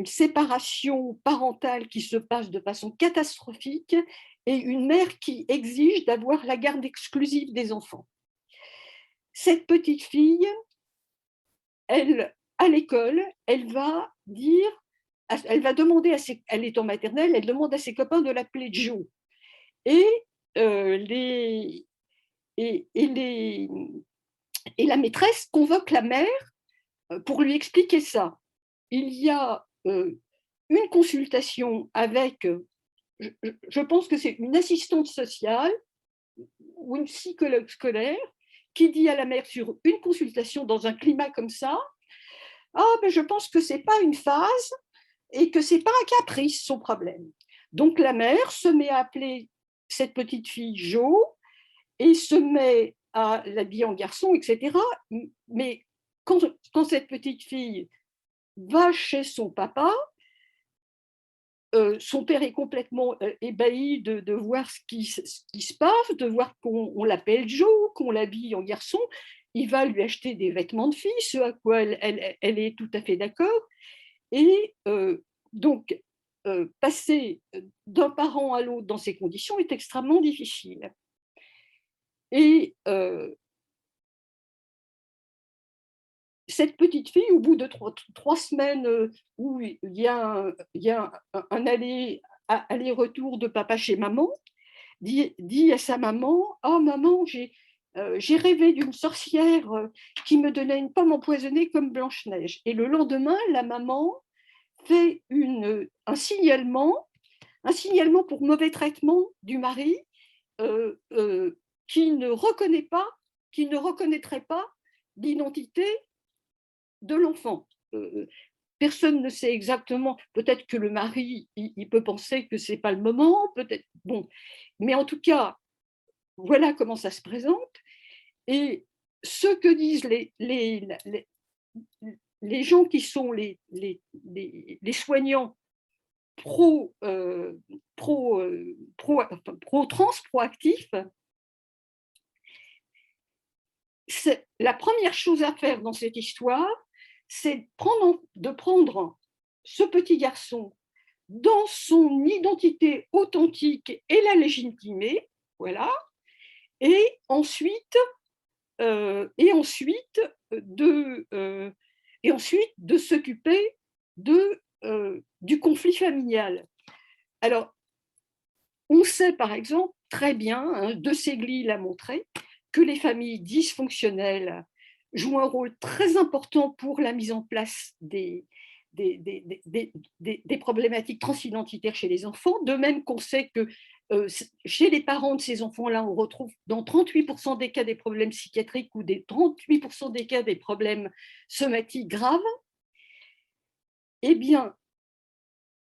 séparation parentale qui se passe de façon catastrophique et une mère qui exige d'avoir la garde exclusive des enfants. Cette petite fille, à l'école, elle va demander elle est en maternelle, elle demande à ses copains de l'appeler Joe. Et la maîtresse convoque la mère pour lui expliquer ça. Il y a une consultation avec, je pense que c'est une assistante sociale ou une psychologue scolaire qui dit à la mère sur une consultation dans un climat comme ça, je pense que ce n'est pas une phase et que ce n'est pas un caprice son problème. Donc la mère se met à appeler cette petite fille Jo et se met à l'habiller en garçon, etc. Mais quand cette petite fille va chez son papa, son père est complètement ébahi de voir ce qui se passe, de voir qu'on l'appelle Jo, qu'on l'habille en garçon. Il va lui acheter des vêtements de fille, ce à quoi elle est tout à fait d'accord. Et donc, passer d'un parent à l'autre dans ces conditions est extrêmement difficile. Et cette petite fille, au bout de 3 semaines où il y a un aller-retour de papa chez maman, dit à sa maman: « Oh maman, j'ai rêvé d'une sorcière qui me donnait une pomme empoisonnée comme Blanche-Neige. » Et le lendemain, la maman fait un signalement pour mauvais traitement du mari qui ne reconnaîtrait pas l'identité de l'enfant. Personne ne sait exactement, peut-être que le mari, il peut penser que ce n'est pas le moment, peut-être, bon, mais en tout cas, voilà comment ça se présente. Et ce que disent les gens qui sont les soignants pro-trans, proactifs, la première chose à faire dans cette histoire, c'est de prendre ce petit garçon dans son identité authentique et la légitimer, voilà, et ensuite de s'occuper du conflit familial. Alors, on sait par exemple très bien, De Segli l'a montré, que les familles dysfonctionnelles jouent un rôle très important pour la mise en place des problématiques transidentitaires chez les enfants, de même qu'on sait que chez les parents de ces enfants-là, on retrouve dans 38% des cas des problèmes psychiatriques ou des 38% des cas des problèmes somatiques graves. Eh bien,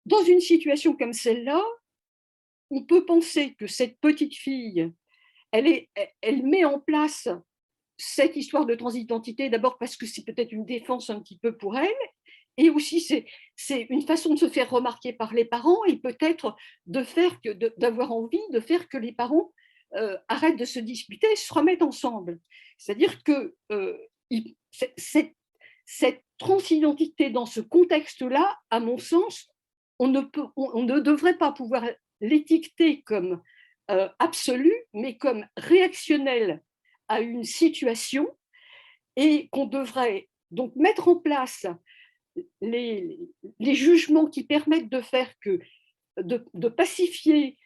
dans une situation comme celle-là, on peut penser que cette petite fille, elle met en place cette histoire de transidentité, d'abord parce que c'est peut-être une défense un petit peu pour elle, et aussi c'est une façon de se faire remarquer par les parents et peut-être d'avoir envie de faire que les parents arrêtent de se disputer et se remettent ensemble. C'est-à-dire que cette transidentité dans ce contexte-là, à mon sens, on ne devrait pas pouvoir l'étiqueter comme absolue, mais comme réactionnelle à une situation, et qu'on devrait donc mettre en place les jugements qui permettent de pacifier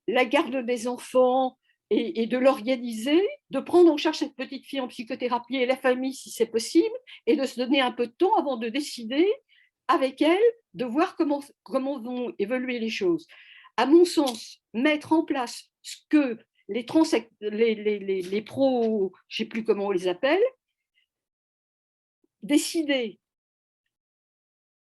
la garde des enfants et de l'organiser, de prendre en charge cette petite fille en psychothérapie et la famille si c'est possible, et de se donner un peu de temps avant de décider avec elle, de voir comment vont évoluer les choses. À mon sens, mettre en place ce que les pros, je ne sais plus comment on les appelle, décider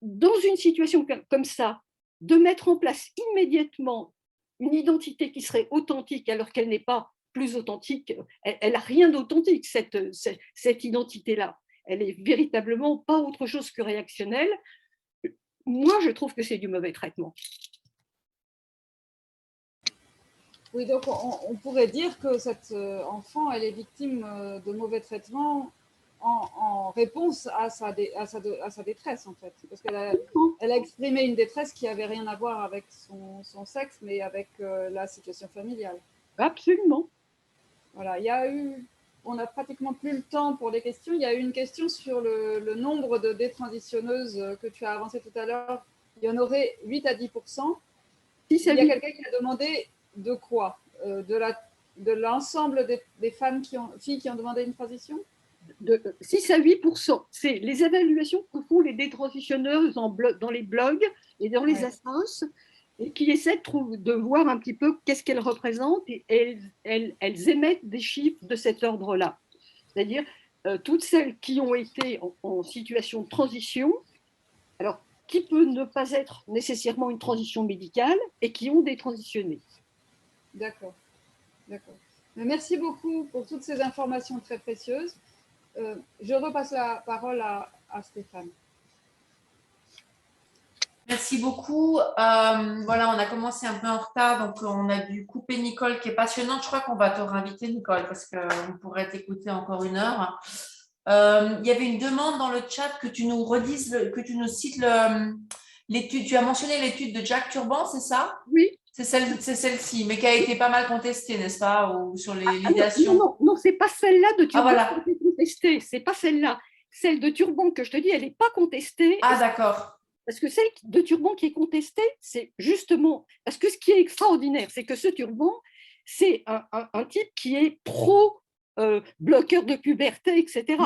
dans une situation comme ça, de mettre en place immédiatement une identité qui serait authentique alors qu'elle n'est pas plus authentique, elle n'a rien d'authentique, cette identité-là. Elle est véritablement pas autre chose que réactionnelle. Moi, je trouve que c'est du mauvais traitement. Oui, donc on pourrait dire que cette enfant, elle est victime de mauvais traitements en réponse à sa détresse, en fait. Parce qu'elle a exprimé une détresse qui n'avait rien à voir avec son sexe, mais avec la situation familiale. Absolument. Voilà, on n'a pratiquement plus le temps pour les questions. Il y a eu une question sur le nombre de détransitionneuses que tu as avancé tout à l'heure. Il y en aurait 8 à 10%. Il y a quelqu'un qui a demandé de quoi de l'ensemble des filles qui ont demandé une transition? De 6 à 8%. C'est les évaluations que font les détransitionneuses dans les blogs et dans les instances, et qui essaient de voir un petit peu qu'est-ce qu'elles représentent, et elles émettent des chiffres de cet ordre-là. C'est-à-dire toutes celles qui ont été en situation de transition, alors qui peut ne pas être nécessairement une transition médicale, et qui ont détransitionné. D'accord. Merci beaucoup pour toutes ces informations très précieuses. Je repasse la parole à Stéphane. Merci beaucoup. Voilà, on a commencé un peu en retard, donc on a dû couper Nicole, qui est passionnante. Je crois qu'on va te réinviter, Nicole, parce qu'on pourrait t'écouter encore 1 heure. Il y avait une demande dans le chat que tu nous redises, que tu nous cites l'étude. Tu as mentionné l'étude de Jack Turban, c'est ça? Oui. C'est celle-ci, mais qui a été pas mal contestée, n'est-ce pas, ou sur l'idéation? Non, c'est pas celle-là de Turban voilà. qui a été contestée, c'est pas celle-là. celle de turban que je te dis, elle n'est pas contestée. Ah, d'accord. Parce que celle de turban qui est contestée, c'est justement… Parce que ce qui est extraordinaire, c'est que ce turban, c'est un type qui est pro-bloqueur de puberté, etc.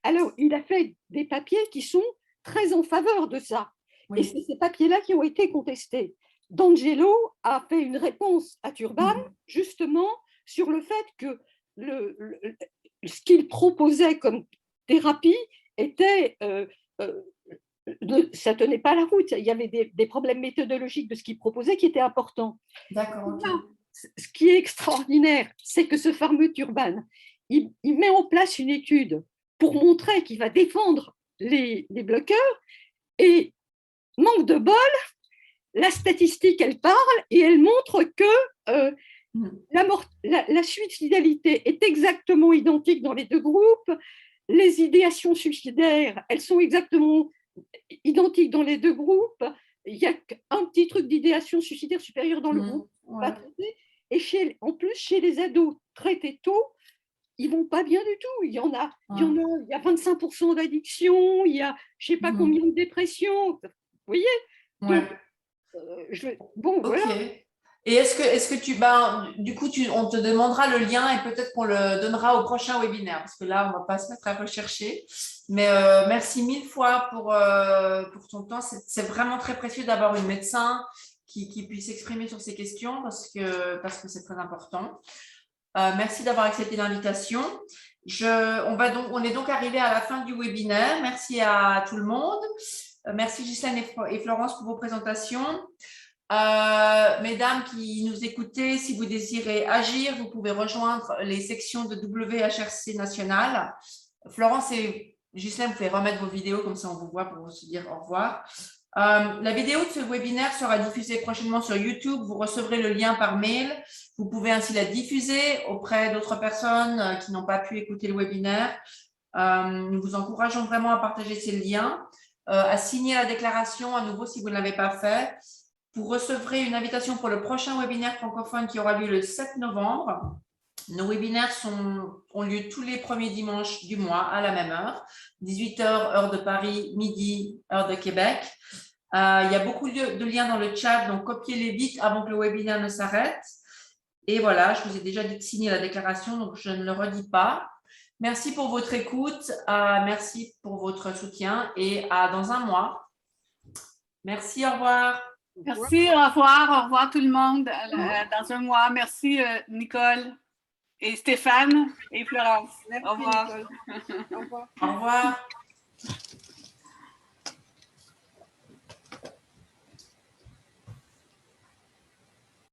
Alors, il a fait des papiers qui sont très en faveur de ça. Oui. Et c'est ces papiers-là qui ont été contestés. D'Angelo a fait une réponse à Turban, justement, sur le fait que ce qu'il proposait comme thérapie était… ça ne tenait pas la route. Il y avait des problèmes méthodologiques de ce qu'il proposait qui étaient importants. D'accord, ok. Ce qui est extraordinaire, c'est que ce fameux Turban, il met en place une étude pour montrer qu'il va défendre les bloqueurs et, manque de bol, la statistique, elle parle et elle montre que la suicidalité est exactement identique dans les deux groupes. Les idéations suicidaires, elles sont exactement identiques dans les deux groupes. Il y a un petit truc d'idéation suicidaire supérieure dans le groupe pas traité. Et en plus, chez les ados traités tôt, ils vont pas bien du tout. Il y a 25% d'addiction, il y a je sais pas combien de dépression. Vous voyez? Donc, bon, ok. voilà. Et est-ce que du coup, on te demandera le lien et peut-être qu'on le donnera au prochain webinaire, parce que là, on va pas se mettre à rechercher. Mais merci 1000 fois pour ton temps. C'est vraiment très précieux d'avoir une médecin qui puisse s'exprimer sur ces questions parce que c'est très important. Merci d'avoir accepté l'invitation. On est donc arrivé à la fin du webinaire. Merci à tout le monde. Merci Ghislaine et Florence pour vos présentations. Mesdames qui nous écoutez, si vous désirez agir, vous pouvez rejoindre les sections de WHRC nationale. Florence et Ghislaine, vous pouvez remettre vos vidéos, comme ça on vous voit pour se dire au revoir. La vidéo de ce webinaire sera diffusée prochainement sur YouTube. Vous recevrez le lien par mail. Vous pouvez ainsi la diffuser auprès d'autres personnes qui n'ont pas pu écouter le webinaire. Nous vous encourageons vraiment à partager ces liens, à signer la déclaration à nouveau si vous ne l'avez pas fait. Vous recevrez une invitation pour le prochain webinaire francophone qui aura lieu le 7 novembre. Nos webinaires ont lieu tous les premiers dimanches du mois à la même heure, 18h, heure de Paris, midi, heure de Québec. Il y a beaucoup de liens dans le chat, donc copiez-les vite avant que le webinaire ne s'arrête. Et voilà, je vous ai déjà dit de signer la déclaration, donc je ne le redis pas. Merci pour votre écoute, merci pour votre soutien et à dans un mois. Merci, au revoir. Merci, au revoir tout le monde dans un mois. Merci Nicole et Stéphane et Florence. Merci, au revoir. Nicole. Au revoir. Au revoir.